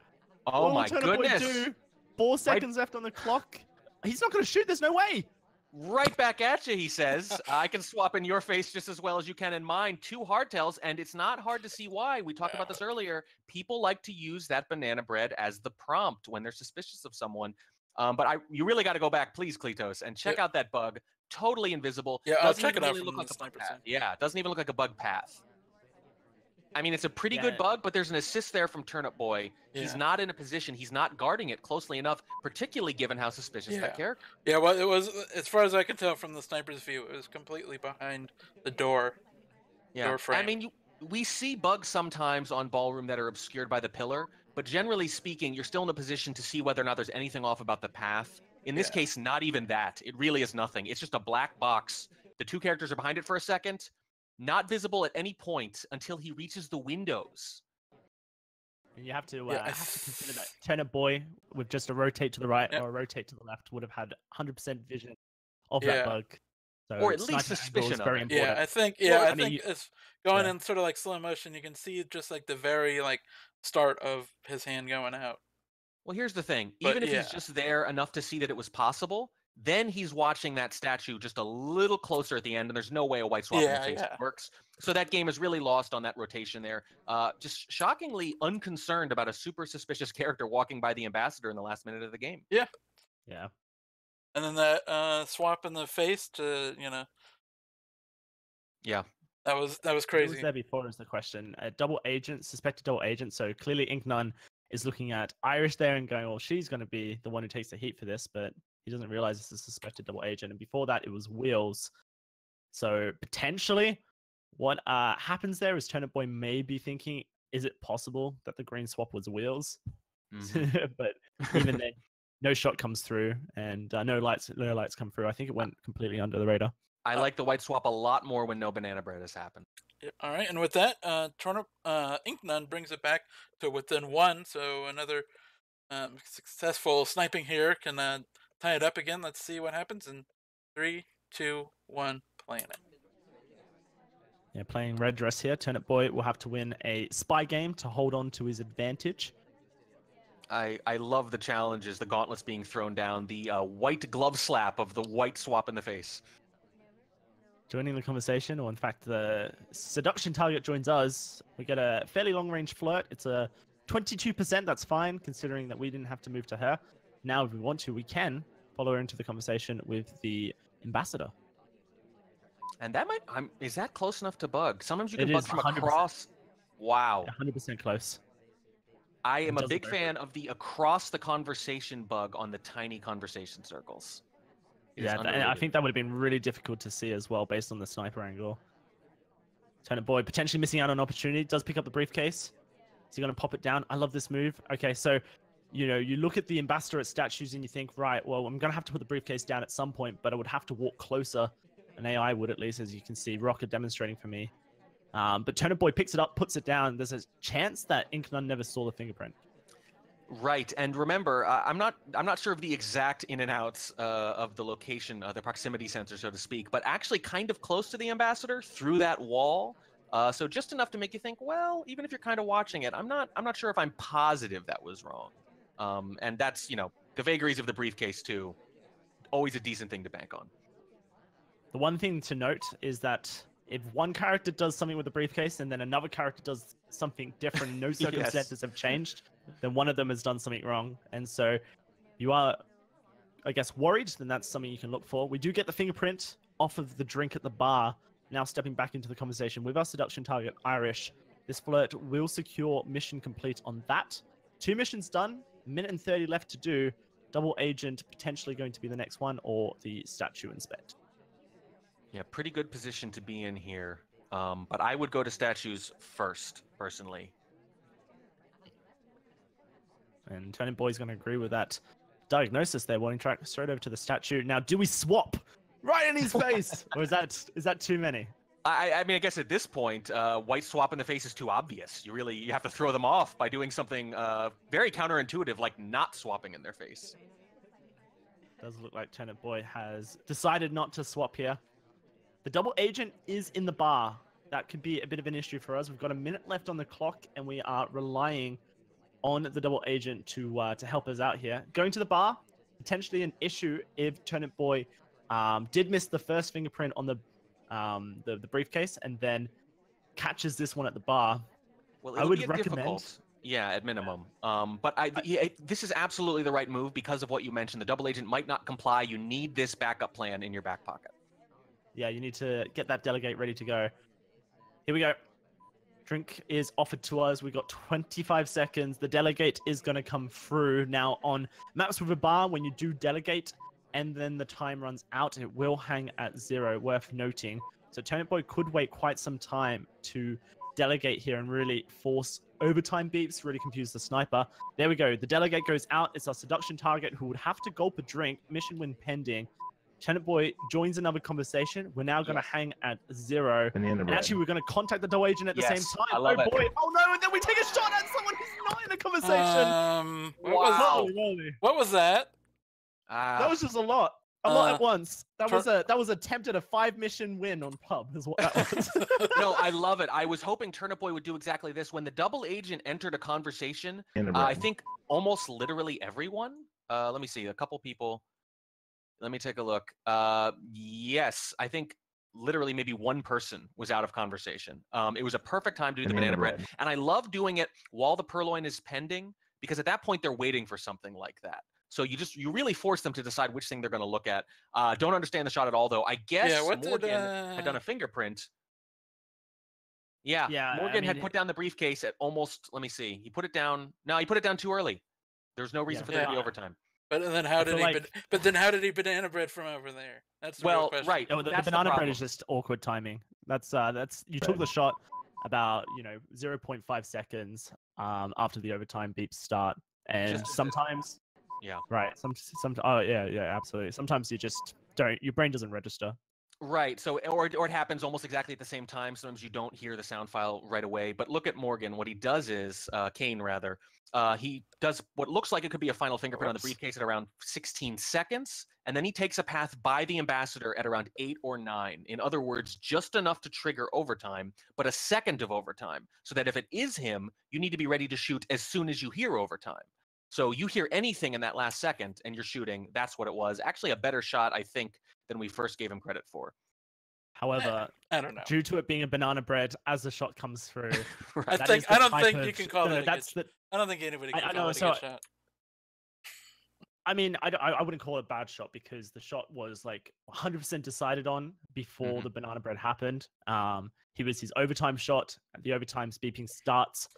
Oh my goodness. Do? 4 seconds left on the clock. He's not going to shoot. There's no way. Right back at you, he says. I can swap in your face just as well as you can in mine. 2 hardtails, and it's not hard to see why. We talked about this earlier. People like to use that banana bread as the prompt when they're suspicious of someone. But you really got to go back, please, Kletos, and check out that bug. Totally invisible. Yeah, I'll check it out really from look the like a bug sniper path. Yeah, it doesn't even look like a bug path. I mean, it's a pretty good bug, but there's an assist there from Turnipboy. Yeah. He's not in a position. He's not guarding it closely enough, particularly given how suspicious that character. Yeah, well, it was, as far as I can tell from the sniper's view, it was completely behind the door. Yeah, door frame. I mean, we see bugs sometimes on Ballroom that are obscured by the pillar, but generally speaking, you're still in a position to see whether or not there's anything off about the path. In this case, not even that. It really is nothing. It's just a black box. The 2 characters are behind it for a second. Not visible at any point until he reaches the windows. And you have to consider that Turnipboy with just a rotate to the right or a rotate to the left would have had 100% vision of that bug. So or at least suspicion of it. Important. Yeah, I think it's going in sort of like slow motion. You can see just like the very start of his hand going out. Well, here's the thing. Even if he's just there enough to see that it was possible, then he's watching that statue just a little closer at the end, and there's no way a white swap works. So that game is really lost on that rotation there. Just shockingly unconcerned about a super suspicious character walking by the ambassador in the last minute of the game. Yeah. Yeah. And then that swap in the face to, Yeah. That was crazy. What was there before is the question. Double agent, suspected double agent. So clearly Incnone is looking at Irish there and going, well, she's going to be the one who takes the heat for this, but he doesn't realize it's a suspected double agent. And before that, it was Wheels. So potentially what happens there is Turnipboy may be thinking, is it possible that the green swap was Wheels? Mm-hmm. But even then, no shot comes through and no lights come through. I think it went completely under the radar. I like the white swap a lot more when no banana bread has happened. All right, and with that, Incnone brings it back to within 1. So another successful sniping here can tie it up again. Let's see what happens in 3, 2, 1, playing it. Yeah, playing red dress here. Turnipboy will have to win a spy game to hold on to his advantage. I love the challenges, the gauntlets being thrown down, the white glove slap of the white swap in the face. Joining the conversation, or in fact, the seduction target joins us. We get a fairly long-range flirt. It's a 22%. That's fine, considering that we didn't have to move to her. Now, if we want to, we can follow her into the conversation with the ambassador. And that is that close enough to bug? Sometimes you can bug from 100%. Across. Wow. 100% close. I am a big fan of the across the conversation bug on the tiny conversation circles. Yeah, and I think that would have been really difficult to see as well based on the sniper angle. Turnipboy potentially missing out on an opportunity. Does pick up the briefcase. Is he going to pop it down? I love this move. Okay, so, you look at the ambassador at statues and you think, right, well, I'm going to have to put the briefcase down at some point, but I would have to walk closer. An AI would, at least, as you can see. Rocket demonstrating for me. But Turnipboy picks it up, puts it down. There's a chance that Incnone never saw the fingerprint. Right, and remember, I'm not sure of the exact in and outs of the location, the proximity sensor, so to speak, but actually kind of close to the ambassador through that wall. So just enough to make you think, well, even if you're kind of watching it, I'm not sure if I'm positive that was wrong. And that's, the vagaries of the briefcase too. Always a decent thing to bank on. The one thing to note is that if one character does something with the briefcase and then another character does something different, no circumstances have changed, then one of them has done something wrong. And so you are, I guess, worried, then that's something you can look for. We do get the fingerprint off of the drink at the bar. Now stepping back into the conversation with our seduction target, Irish. This flirt will secure mission complete on that. 2 missions done, 1:30 left to do. Double agent potentially going to be the next one, or the statue inspect. Yeah, pretty good position to be in here. But I would go to statues first, personally. And Turnipboy's going to agree with that diagnosis there. Warning track straight over to the statue. Now, do we swap right in his face, or is that too many? I mean, I guess at this point, white swap in the face is too obvious. You have to throw them off by doing something very counterintuitive, like not swapping in their face. Does look like Turnipboy has decided not to swap here. The double agent is in the bar. That could be a bit of an issue for us. We've got a minute left on the clock, and we are relying on the double agent to help us out here. Going to the bar, potentially an issue if Turnipboy did miss the first fingerprint on the briefcase and then catches this one at the bar. Well, I would recommend. Difficult. Yeah, at minimum. But this is absolutely the right move because of what you mentioned. The double agent might not comply. You need this backup plan in your back pocket. Yeah, you need to get that delegate ready to go. Here we go. Drink is offered to us. We got 25 seconds. The delegate is going to come through. Now, on maps with a bar, when you do delegate and then the time runs out, it will hang at 0, worth noting. So Turnipboy could wait quite some time to delegate here and really force overtime beeps, really confuse the sniper. There we go. The delegate goes out. It's our seduction target who would have to gulp a drink. Mission win pending. Turnipboy joins another conversation. We're now going to hang at 0. And actually, we're going to contact the double agent at the same time. I love it. Boy. Oh no, and then we take a shot at someone who's not in the conversation. What was that? That was just a lot. A lot at once. That was attempted a 5-mission win on pub is what that was. No, I love it. I was hoping Turnipboy would do exactly this. When the double agent entered a conversation, I think almost literally everyone, let me see, a couple people. Let me take a look. Yes, I think literally maybe one person was out of conversation. It was a perfect time to do the banana bread. And I love doing it while the purloin is pending, because at that point they're waiting for something like that. So you really force them to decide which thing they're going to look at. Don't understand the shot at all, though. I guess Morgan had done a fingerprint. Yeah, Morgan had put down the briefcase at almost, let me see. He put it down. No, he put it down too early. There's no reason for there to be overtime. But then how did he banana bread from over there? That's the real question. Right. No, the banana bread is just awkward timing. That's you took the shot about 0.5 seconds after the overtime beeps start, and sometimes right. Some absolutely. Sometimes you just don't. Your brain doesn't register. Right. So, or it happens almost exactly at the same time. Sometimes you don't hear the sound file right away. But look at Morgan. What he does is, Kane rather, he does what looks like it could be a final fingerprint on the briefcase at around 16 seconds. And then he takes a path by the ambassador at around 8 or 9. In other words, just enough to trigger overtime, but a second of overtime. So that if it is him, you need to be ready to shoot as soon as you hear overtime. So you hear anything in that last second and you're shooting. That's what it was. Actually, a better shot, I think, than we first gave him credit for. However, I don't know. Due to it being a banana bread, as the shot comes through, I don't think you can call that. I don't think anybody can call it a good shot. I mean, I wouldn't call it a bad shot because the shot was like 100% decided on before the banana bread happened. He was his overtime shot. The overtime beeping starts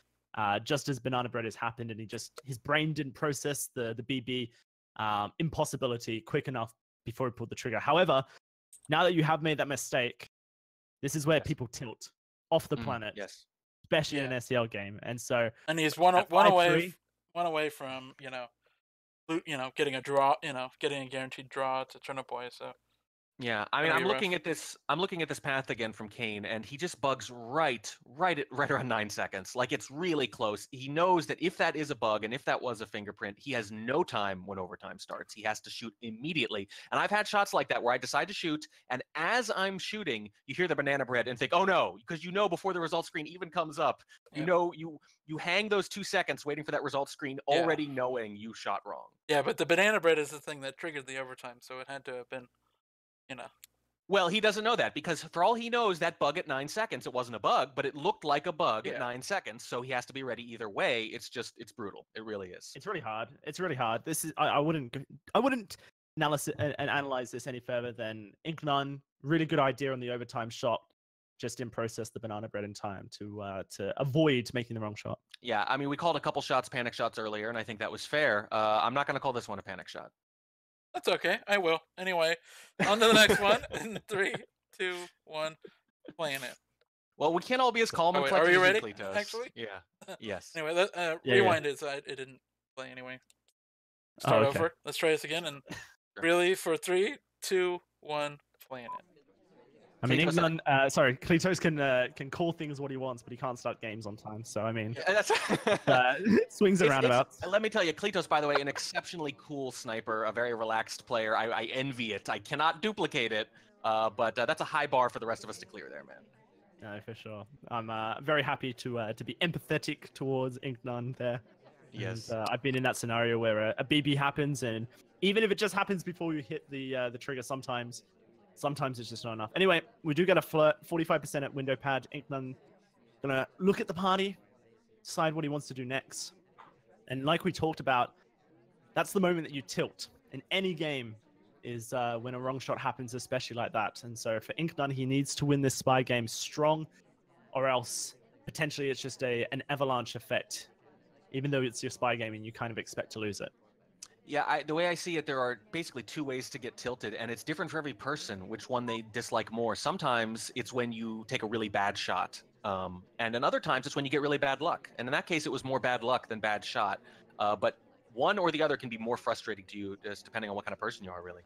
just as banana bread has happened, and his brain didn't process the BB impossibility quick enough before he pulled the trigger. However, now that you have made that mistake, this is where people tilt off the planet, especially in an SEL game. And so, and he's one away from getting a draw, getting a guaranteed draw to Turnipboy. So Yeah, I mean, I'm looking at this path again from Kane, and he just bugs right around 9 seconds. Like, it's really close. He knows that if that is a bug and if that was a fingerprint, he has no time when overtime starts. He has to shoot immediately. And I've had shots like that where I decide to shoot, and as I'm shooting, you hear the banana bread and think, oh no, because you know before the result screen even comes up, you know you hang those 2 seconds waiting for that result screen, already knowing you shot wrong. Yeah, but the banana bread is the thing that triggered the overtime, so it had to have been, you know. Well, he doesn't know that because for all he knows, that bug at 9 seconds, it wasn't a bug, but it looked like a bug at 9 seconds. So he has to be ready either way. It's brutal. It really is. It's really hard. It's really hard. This is I wouldn't analyze this any further than Incnone. Really good idea on the overtime shot. Just didn't process the banana bread in time to avoid making the wrong shot. Yeah, I mean, we called a couple shots panic shots earlier, and I think that was fair. I'm not going to call this one a panic shot. That's okay. I will. Anyway, on to the next one. In 3, 2, 1, playing it. Well, we can't all be as calm and collected. Are you ready? Klitos. Actually, yeah. Yes. Anyway, rewind it. So it didn't play anyway. Start over. Let's try this again. And really, for 3, 2, 1, playing it. I mean, Klitos can call things what he wants, but he can't start games on time. So, I mean, swings and roundabouts. Let me tell you, Klitos, by the way, an exceptionally cool sniper, a very relaxed player. I envy it. I cannot duplicate it, but that's a high bar for the rest of us to clear there, man. No, for sure. I'm very happy to be empathetic towards Incnone there. Yes. And, I've been in that scenario where a BB happens, and even if it just happens before you hit the trigger, sometimes it's just not enough. Anyway, we do get a flirt, 45% at window pad. Incnone gonna look at the party, decide what he wants to do next. And like we talked about, that's the moment that you tilt in any game, is when a wrong shot happens, especially like that. And so for Incnone, he needs to win this spy game strong, or else potentially it's just an avalanche effect. Even though it's your spy game and you kind of expect to lose it. Yeah, the way I see it, there are basically 2 ways to get tilted, and it's different for every person, which one they dislike more. Sometimes it's when you take a really bad shot, and in other times it's when you get really bad luck. And in that case, it was more bad luck than bad shot. But one or the other can be more frustrating to you, just depending on what kind of person you are, really.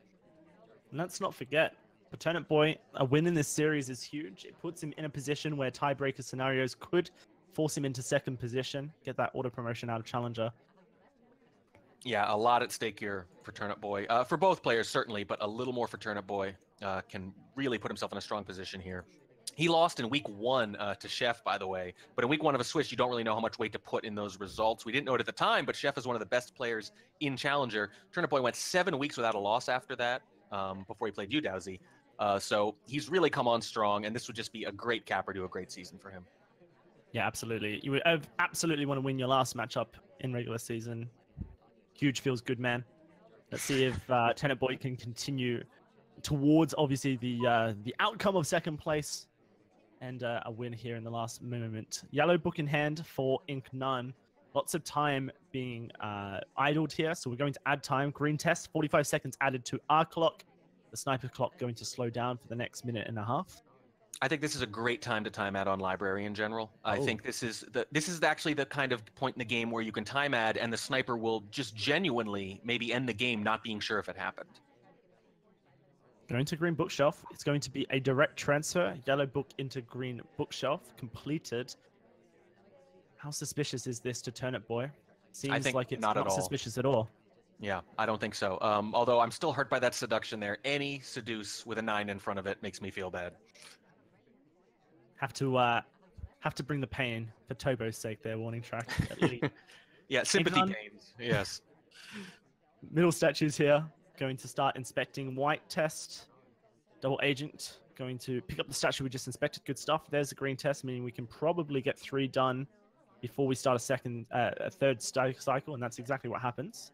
And let's not forget, for Turnipboy, a win in this series is huge. It puts him in a position where tiebreaker scenarios could force him into 2nd position, get that auto promotion out of Challenger. Yeah, a lot at stake here for Turnipboy. For both players, certainly, but a little more for Turnipboy. Can really put himself in a strong position here. He lost in week 1 to Chef, by the way. But in week 1 of a Swiss, you don't really know how much weight to put in those results. We didn't know it at the time, but Chef is one of the best players in Challenger. Turnipboy went 7 weeks without a loss after that, before he played you, Dowsy. So he's really come on strong, and this would just be a great capper to a great season for him. Yeah, absolutely. You would absolutely want to win your last matchup in regular season. Huge feels good, man. Let's see if Turnipboy can continue towards, obviously, the outcome of 2nd place and a win here in the last moment. Yellow book in hand for Incnone. Lots of time being idled here, so we're going to add time. Green test, 45 seconds added to our clock. The sniper clock going to slow down for the next minute and a half. I think this is a great time to time add on library in general. I think this is actually the kind of point in the game where you can time add and the sniper will just genuinely maybe end the game not being sure if it happened. Going to green bookshelf. It's going to be a direct transfer. Yellow book into green bookshelf. Completed. How suspicious is this to Turnipboy? Seems like it's not suspicious at all. Yeah, I don't think so. Although I'm still hurt by that seduction there. Any seduce with a 9 in front of it makes me feel bad. Have to bring the pain for Tobo's sake there, warning track. Yeah, sympathy pains. Yes. Middle statues here. Going to start inspecting white test. Double agent. Going to pick up the statue we just inspected. Good stuff. There's the green test, meaning we can probably get 3 done before we start a third cycle, and that's exactly what happens.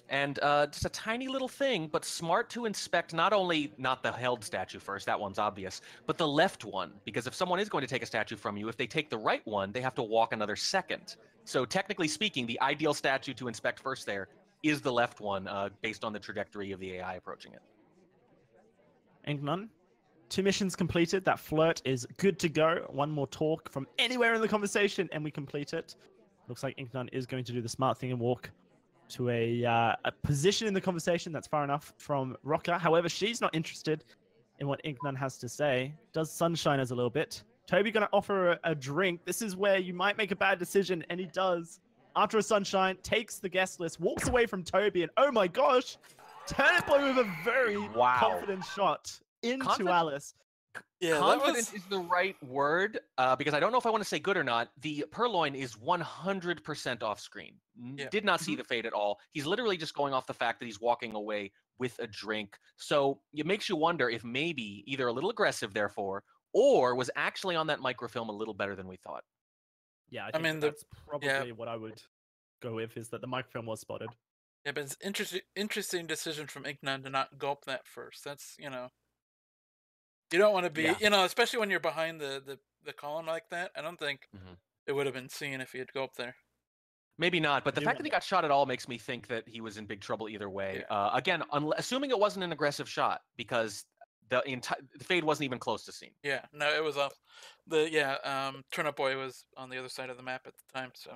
And just a tiny little thing, but smart to inspect not the held statue first, that one's obvious, but the left one. Because if someone is going to take a statue from you, if they take the right one, they have to walk another second. So technically speaking, the ideal statue to inspect first there is the left one, based on the trajectory of the AI approaching it. Incnone, 2 missions completed. That flirt is good to go. 1 more talk from anywhere in the conversation, and we complete it. Looks like Incnone is going to do the smart thing and walk to a position in the conversation that's far enough from Rocker. However, she's not interested. in what Incnone has to say. Does Sunshine as a little bit. Toby going to offer a drink. This is where you might make a bad decision, and he does. After a Sunshine, takes the guest list, walks away from Toby, and oh my gosh, Turnipboy with a very confident shot into Alice. Yeah, confident is the right word, because I don't know if I want to say good or not. The Purloin is 100% off screen. Did not see the fade at all. He's literally just going off the fact that he's walking away with a drink. So it makes you wonder if maybe either a little aggressive, therefore, or was actually on that microfilm a little better than we thought. Yeah, I mean, that's probably what I would go with, is that the microfilm was spotted. Yeah, but it's interesting decision from Incnone to not gulp that first. That's, you don't want to be, especially when you're behind the column like that. I don't think it would have been seen if he had gulped there. Maybe not, but the fact that he got shot at all makes me think that he was in big trouble either way. Yeah. Again, assuming it wasn't an aggressive shot, because the fade wasn't even close to seen. Yeah, no, it was off. Turnipboy was on the other side of the map at the time, so.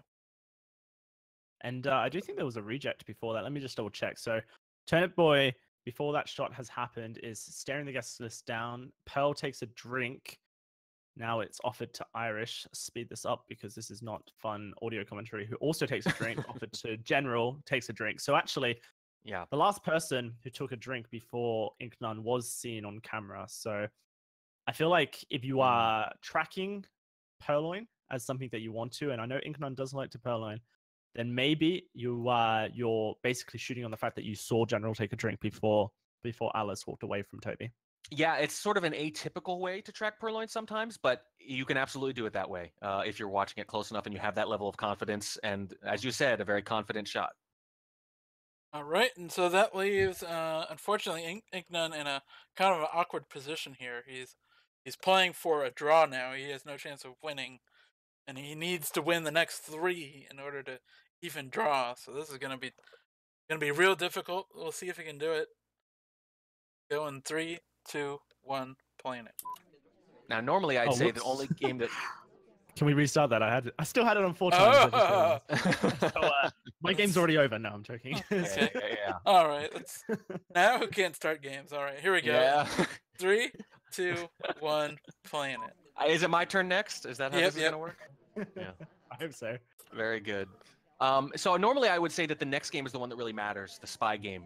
And I do think there was a reject before that. Let me just double check. So Turnipboy, before that shot has happened, is staring the guest list down. Pearl takes a drink. Now it's offered to Irish. Speed this up because this is not fun audio commentary. Who also takes a drink. Offered to General, takes a drink. So actually, the last person who took a drink before Incnone was seen on camera. So I feel like if you are tracking Purloin as something that you want to, and I know Incnone does like to Purloin, then maybe you're basically shooting on the fact that you saw General take a drink before Alice walked away from Toby. Yeah, it's sort of an atypical way to track Purloin sometimes, but you can absolutely do it that way if you're watching it close enough and you have that level of confidence. And as you said, a very confident shot. All right, and so that leaves, unfortunately, Incnone in a kind of an awkward position here. He's playing for a draw now. He has no chance of winning, and he needs to win the next 3 in order to even draw. So this is gonna be real difficult. We'll see if he can do it. Go in 3, 2, 1, playing it. Now, normally I'd say the only game that. Can we restart that? I still had it on 4 times. So, my game's already over. No, I'm joking. Yeah. All right. Now who can't start games? All right, here we go. Yeah. 3, 2, 1, playing it. Is it my turn next? Is that how this is going to work? Yeah. I hope so. Very good. So normally I would say that the next game is the one that really matters, the spy game,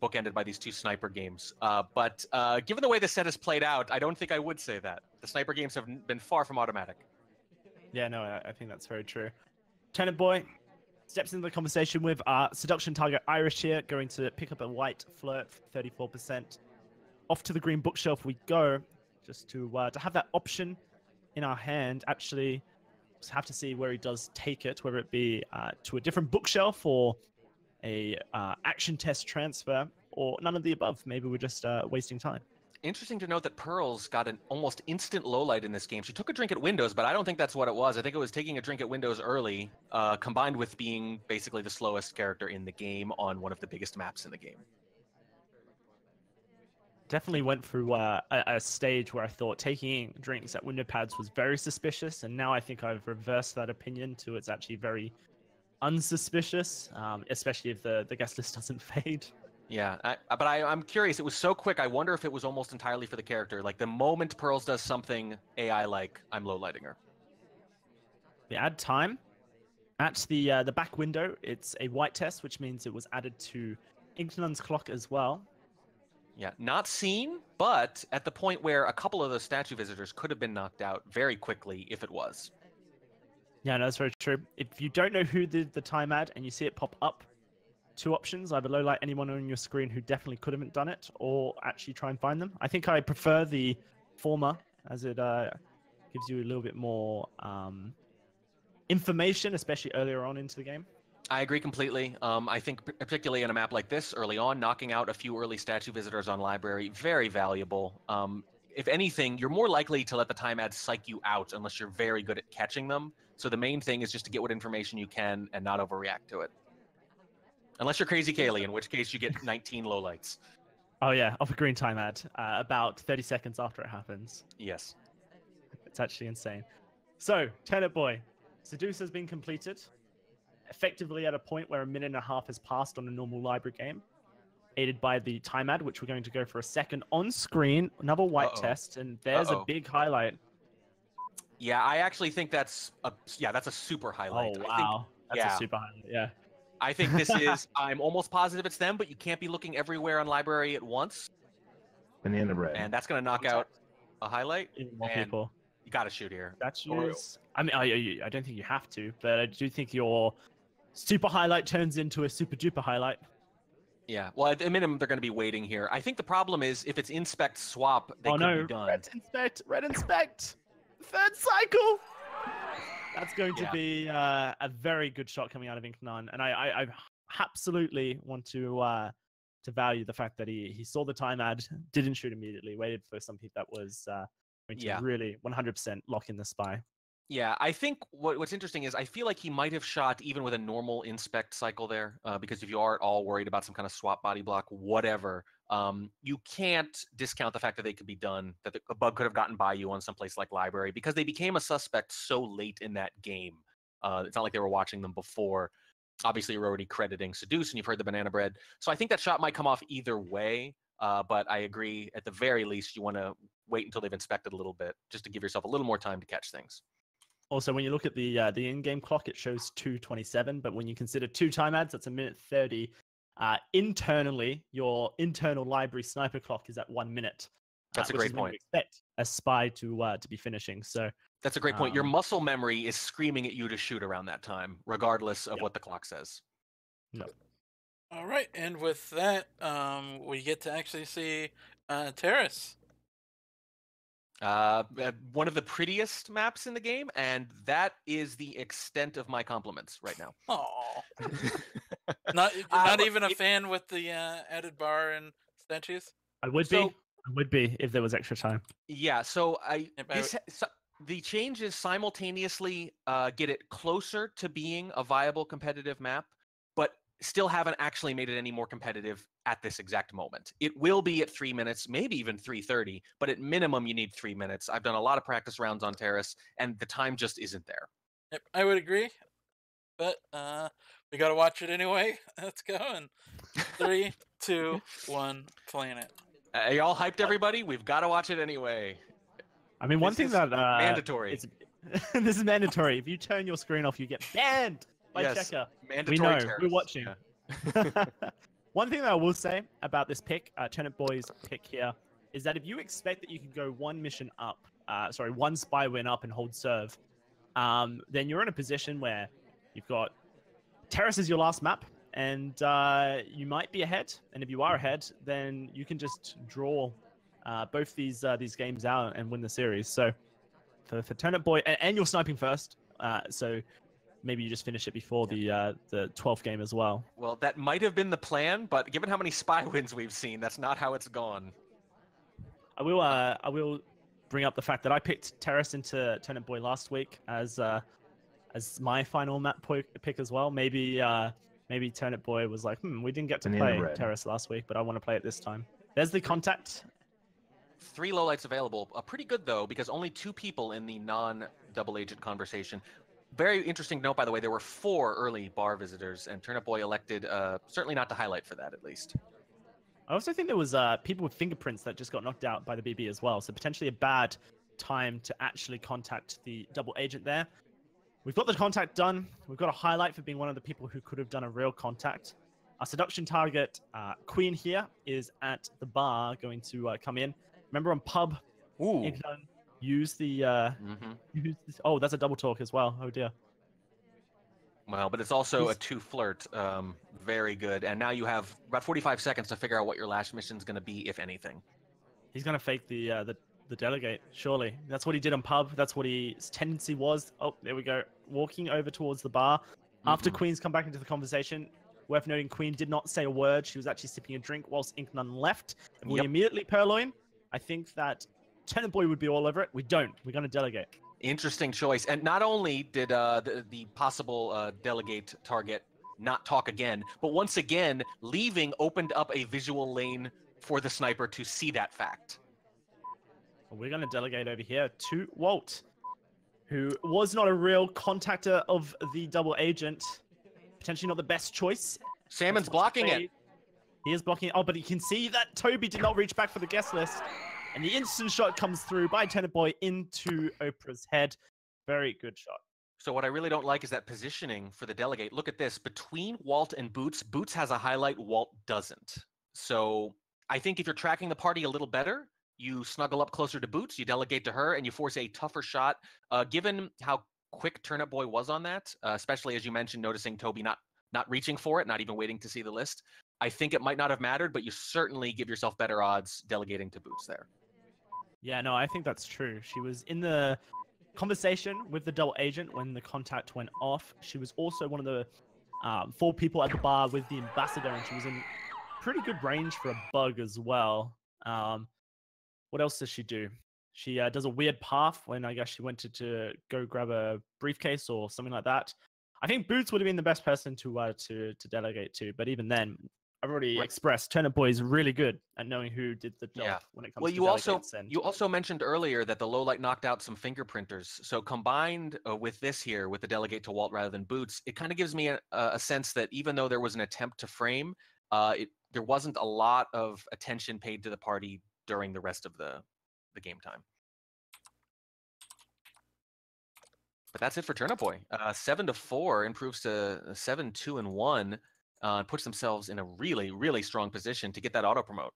bookended by these 2 sniper games. But given the way the set has played out, I don't think I would say that. The sniper games have been far from automatic. Yeah, no, I think that's very true. Turnipboy steps into the conversation with seduction target Irish here, going to pick up a white flirt, 34%. Off to the green bookshelf we go, just to have that option in our hand. Actually, just have to see where he does take it, whether it be to a different bookshelf or a action test transfer, or none of the above. Maybe we're just wasting time. Interesting to note that Pearl's got an almost instant low light in this game. She took a drink at Windows, but I don't think that's what it was. I think it was taking a drink at Windows early, combined with being basically the slowest character in the game on one of the biggest maps in the game. Definitely went through a stage where I thought taking drinks at window pads was very suspicious, and now I think I've reversed that opinion to it's actually very unsuspicious, especially if the guest list doesn't fade. Yeah, but I'm curious. It was so quick. I wonder if it was almost entirely for the character. Like the moment Pearls does something AI-like, I'm low-lighting her. We add time. At the back window, it's a white test, which means it was added to Incnone's clock as well. Yeah, not seen, but at the point where a couple of those statue visitors could have been knocked out very quickly if it was. Yeah, no, that's very true. If you don't know who did the time ad and you see it pop up, 2 options: either low light anyone on your screen who definitely could have done it, or actually try and find them. I think I prefer the former, as it gives you a little bit more information, especially earlier on into the game. I agree completely. I think particularly in a map like this, early on, knocking out a few early statue visitors on library, very valuable. If anything, you're more likely to let the time ad psych you out unless you're very good at catching them. So the main thing is just to get what information you can and not overreact to it. Unless you're Crazy Kaylee, in which case you get 19 lowlights. Oh yeah, off a green time ad, about 30 seconds after it happens. Yes. It's actually insane. So, Turnipboy, Seduce has been completed. Effectively at a point where 1.5 minutes has passed on a normal library game. aided by the time ad, which we're going to go for a second on screen. Another white test, and there's a big highlight. Yeah, I actually think that's a super highlight. Oh, I think, wow. That's a super highlight, yeah. I think this is, I'm almost positive it's them, but you can't be looking everywhere on library at once. Banana bread. And that's going to knock out a highlight. Even more and people. You got to shoot here. Statues. I mean, I don't think you have to, but I do think your super highlight turns into a super duper highlight. Yeah, well, at the minimum, they're going to be waiting here. I think the problem is if it's inspect swap, they could be done. Red inspect. Third cycle. That's going to be a very good shot coming out of Incnone, and I absolutely want to value the fact that he saw the time ad, didn't shoot immediately, waited for something that was going to really 100% lock in the spy. Yeah, I think what's interesting is I feel like he might have shot even with a normal inspect cycle there, because if you are at all worried about some kind of swap body block, whatever, you can't discount the fact that they could be done, that a bug could have gotten by you on someplace like library, because they became a suspect so late in that game. It's not like they were watching them before. Obviously, you're already crediting Seduce, and you've heard the banana bread. So I think that shot might come off either way, but I agree, at the very least, you want to wait until they've inspected a little bit, just to give yourself a little more time to catch things. Also, when you look at the in-game clock, it shows 2:27, but when you consider 2 time ads, that's 1:30. Internally, your internal library sniper clock is at 1 minute. That's a great point. You expect a spy to be finishing. So that's a great point. Your muscle memory is screaming at you to shoot around that time, regardless of what the clock says. No. All right, and with that, we get to actually see Terrace. One of the prettiest maps in the game, and that is the extent of my compliments right now. Oh, not even a fan with the added bar and statues. I would be if there was extra time. Yeah, so the changes simultaneously get it closer to being a viable competitive map, but still haven't actually made it any more competitive at this exact moment. It will be at 3 minutes, maybe even 3:30, but at minimum you need 3 minutes. I've done a lot of practice rounds on Terrace, and the time just isn't there. Yep, I would agree, but we gotta watch it anyway. Let's go, and 3, 2, 1, planet. Y'all hyped everybody? We've got to watch it anyway. I mean, one thing that mandatory. This is mandatory. If you turn your screen off, you get banned by Checker. Mandatory. We know. Terrace. We're watching. Yeah. One thing that I will say about this pick, Turnipboy's pick here, is that if you expect that you can go one mission up, one spy win up and hold serve, then you're in a position where you've got Terrace is your last map, and you might be ahead. And if you are ahead, then you can just draw both these games out and win the series. So for Turnipboy, and you're sniping first, so maybe you just finish it before the 12th game as well. Well, that might have been the plan, but given how many spy wins we've seen, that's not how it's gone. I will bring up the fact that I picked Terrace into Turnipboy last week as my final map pick as well. Maybe Turnipboy was like, we didn't get to play Terrace last week, but I want to play it this time. There's the contact. 3 lowlights available. Pretty good, though, because only 2 people in the non-double agent conversation. Very interesting note, by the way, there were 4 early bar visitors, and Turnipboy elected certainly not to highlight for that, at least. I also think there was people with fingerprints that just got knocked out by the BB as well, so potentially a bad time to actually contact the double agent there. We've got the contact done. We've got a highlight for being one of the people who could have done a real contact. Our seduction target, Queen here, is at the bar going to come in. Remember on pub, Incnone use the use this, oh, that's a double talk as well. Oh dear. Well, but it's also a 2 flirt. Very good. And now you have about 45 seconds to figure out what your last mission is going to be, if anything. He's going to fake the delegate, surely. That's what he did on pub. That's what his tendency was. Oh, there we go. Walking over towards the bar. After Queen's come back into the conversation, worth noting, Queen did not say a word. She was actually sipping a drink whilst Incnone left. And we immediately purloin. I think that Turnipboy would be all over it. We don't. We're going to delegate. Interesting choice. And not only did the possible delegate target not talk again, but once again, leaving opened up a visual lane for the sniper to see that fact. We're going to delegate over here to Walt, who was not a real contactor of the double agent. Potentially not the best choice. Salmon's blocking it. He is blocking. Oh, but you can see that Toby did not reach back for the guest list. And the instant shot comes through by Turnipboy into Oprah's head. Very good shot. So what I really don't like is that positioning for the delegate. Look at this. Between Walt and Boots, Boots has a highlight, Walt doesn't. So I think if you're tracking the party a little better, you snuggle up closer to Boots, you delegate to her, and you force a tougher shot. Given how quick Turnipboy was on that, especially as you mentioned, noticing Toby not reaching for it, not even waiting to see the list, I think it might not have mattered, but you certainly give yourself better odds delegating to Boots there. Yeah, no, I think that's true. She was in the conversation with the double agent when the contact went off. She was also one of the 4 people at the bar with the ambassador, and she was in pretty good range for a bug as well. What else does she do? She does a weird path when I guess she went to go grab a briefcase or something like that. I think Boots would have been the best person to delegate to, but even then, I've already expressed Turnipboy is really good at knowing who did the job when it comes to delegates. You also mentioned earlier that the low light knocked out some fingerprinters. So combined with this here, with the delegate to Walt rather than Boots, it kind of gives me a sense that even though there was an attempt to frame, there wasn't a lot of attention paid to the party during the rest of the game time. But that's it for Turnipboy. 7-4 improves to 7-2-1. Puts themselves in a really, really strong position to get that auto promote.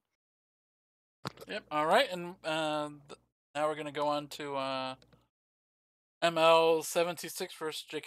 Yep. All right, and now we're gonna go on to ML76 versus JK.